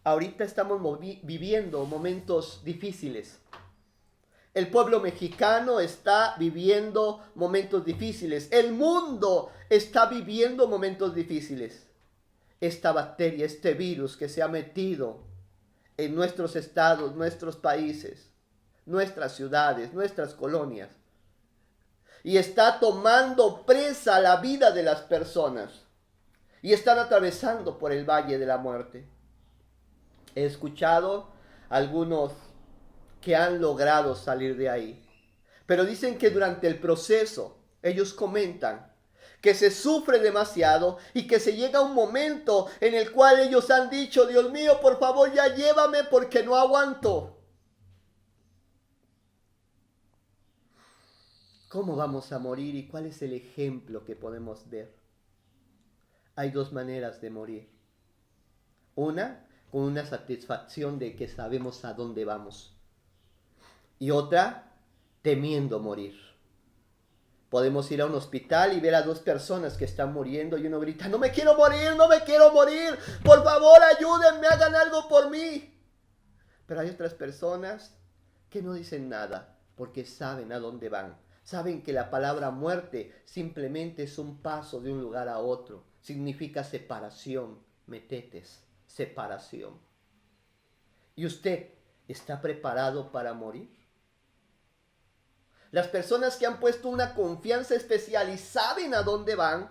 Ahorita estamos viviendo momentos difíciles. El pueblo mexicano está viviendo momentos difíciles. El mundo está viviendo momentos difíciles. Esta bacteria, este virus que se ha metido en nuestros estados, nuestros países, nuestras ciudades, nuestras colonias, y está tomando presa la vida de las personas, y están atravesando por el valle de la muerte. He escuchado algunos que han logrado salir de ahí, pero dicen que durante el proceso ellos comentan que se sufre demasiado y que se llega un momento en el cual ellos han dicho: Dios mío, por favor, ya llévame porque no aguanto. ¿Cómo vamos a morir y cuál es el ejemplo que podemos ver? Hay dos maneras de morir. Una, con una satisfacción de que sabemos a dónde vamos. Y otra, temiendo morir. Podemos ir a un hospital y ver a dos personas que están muriendo y uno grita: no me quiero morir, no me quiero morir, por favor ayúdenme, hagan algo por mí. Pero hay otras personas que no dicen nada porque saben a dónde van. Saben que la palabra muerte simplemente es un paso de un lugar a otro. Significa separación, metetes, separación. ¿Y usted está preparado para morir? Las personas que han puesto una confianza especial y saben a dónde van,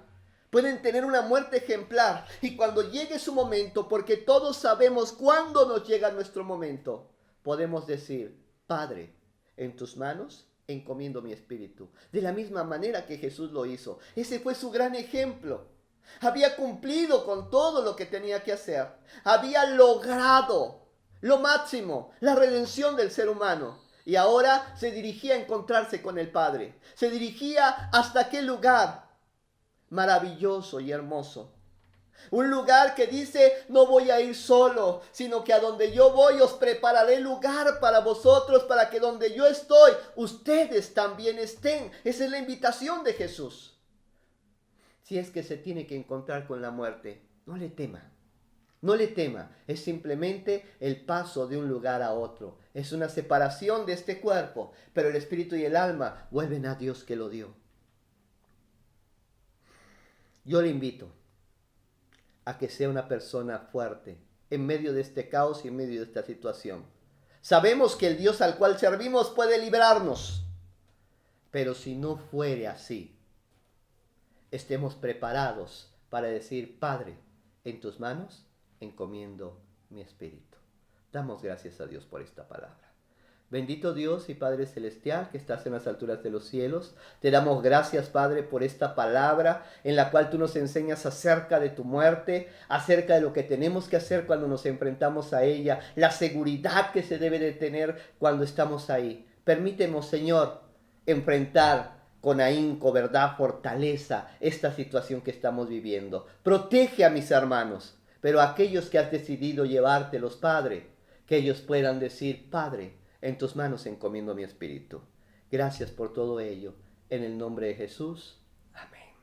pueden tener una muerte ejemplar. Y cuando llegue su momento, porque todos sabemos cuándo nos llega nuestro momento, podemos decir: Padre, en tus manos encomiendo mi espíritu. De la misma manera que Jesús lo hizo. Ese fue su gran ejemplo. Había cumplido con todo lo que tenía que hacer. Había logrado lo máximo, la redención del ser humano. Y ahora se dirigía a encontrarse con el Padre. Se dirigía hasta aquel lugar maravilloso y hermoso. Un lugar que dice: no voy a ir solo, sino que a donde yo voy os prepararé lugar para vosotros, para que donde yo estoy, ustedes también estén. Esa es la invitación de Jesús. Si es que se tiene que encontrar con la muerte, no le tema. No le tema, es simplemente el paso de un lugar a otro. Es una separación de este cuerpo, pero el espíritu y el alma vuelven a Dios que lo dio. Yo le invito a que sea una persona fuerte en medio de este caos y en medio de esta situación. Sabemos que el Dios al cual servimos puede librarnos, pero si no fuere así, estemos preparados para decir: Padre, en tus manos encomiendo mi espíritu. Damos gracias a Dios por esta palabra. Bendito Dios y Padre Celestial que estás en las alturas de los cielos, te damos gracias, Padre, por esta palabra en la cual tú nos enseñas acerca de tu muerte, acerca de lo que tenemos que hacer cuando nos enfrentamos a ella, la seguridad que se debe de tener cuando estamos ahí. Permítemos, Señor, enfrentar con ahínco, verdad, fortaleza esta situación que estamos viviendo. Protege a mis hermanos, pero a aquellos que has decidido llevártelos, Padre, que ellos puedan decir: Padre, en tus manos encomiendo mi espíritu. Gracias por todo ello. En el nombre de Jesús. Amén.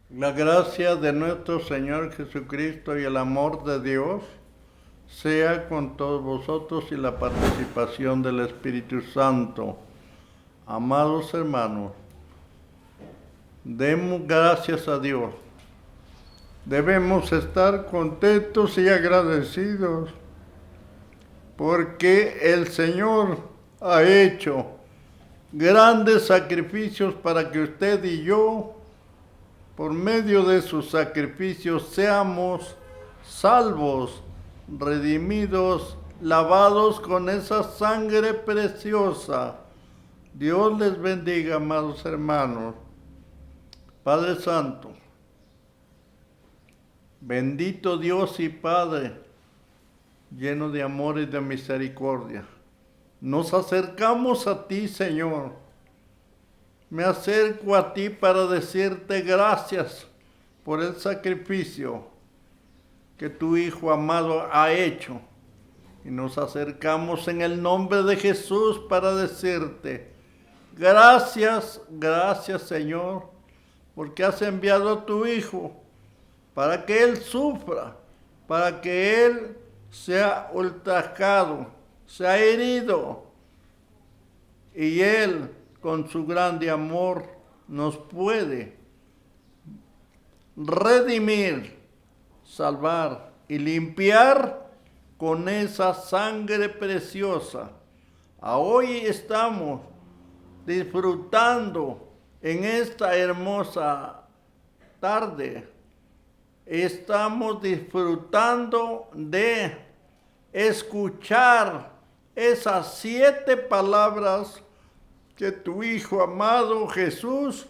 La gracia de nuestro Señor Jesucristo y el amor de Dios sea con todos vosotros y la participación del Espíritu Santo. Amados hermanos, demos gracias a Dios. Debemos estar contentos y agradecidos porque el Señor ha hecho grandes sacrificios para que usted y yo, por medio de sus sacrificios, seamos salvos, redimidos lavados con esa sangre preciosa. Dios les bendiga, amados hermanos. Padre Santo, bendito Dios y Padre, lleno de amor y de misericordia, nos acercamos a ti, Señor. Me acerco a ti para decirte gracias por el sacrificio que tu Hijo amado ha hecho. Y nos acercamos en el nombre de Jesús para decirte gracias, gracias, Señor, porque has enviado a tu Hijo para que Él sufra, para que Él sea ultrajado, sea herido, y Él con su grande amor nos puede redimir, salvar y limpiar con esa sangre preciosa. Hoy estamos disfrutando en esta hermosa tarde. Estamos disfrutando de escuchar esas 7 palabras que tu Hijo amado Jesús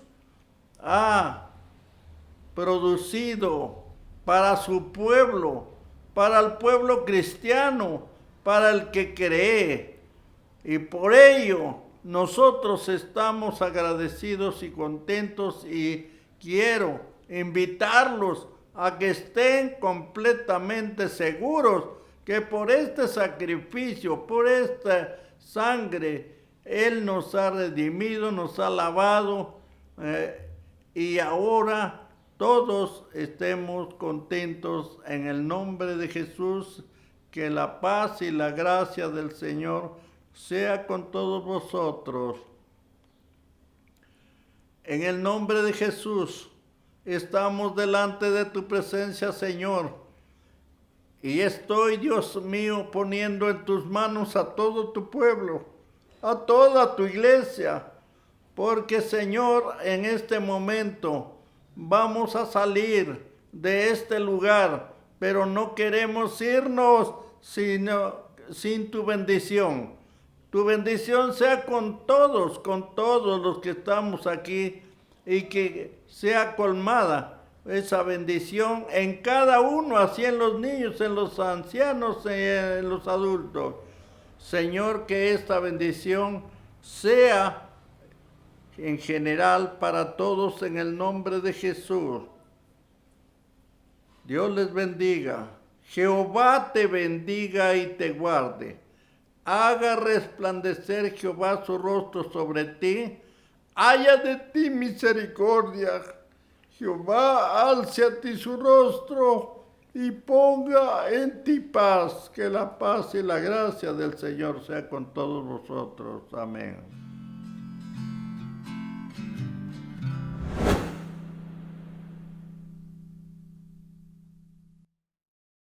ha producido para su pueblo, para el pueblo cristiano, para el que cree. Y por ello nosotros estamos agradecidos y contentos, y quiero invitarlos a que estén completamente seguros que por este sacrificio, por esta sangre, Él nos ha redimido, nos ha lavado, y ahora todos estemos contentos en el nombre de Jesús. Que la paz y la gracia del Señor sea con todos vosotros. En el nombre de Jesús estamos delante de tu presencia, Señor, y estoy, Dios mío, poniendo en tus manos a todo tu pueblo, a toda tu iglesia, porque, Señor, en este momento vamos a salir de este lugar, pero no queremos irnos sin tu bendición. Tu bendición sea con todos los que estamos aquí, y que sea colmada esa bendición en cada uno, así en los niños, en los ancianos, en los adultos. Señor, que esta bendición sea en general para todos en el nombre de Jesús. Dios les bendiga. Jehová te bendiga y te guarde. Haga resplandecer Jehová su rostro sobre ti. Haya de ti misericordia. Jehová alce a ti su rostro y ponga en ti paz. Que la paz y la gracia del Señor sea con todos vosotros. Amén.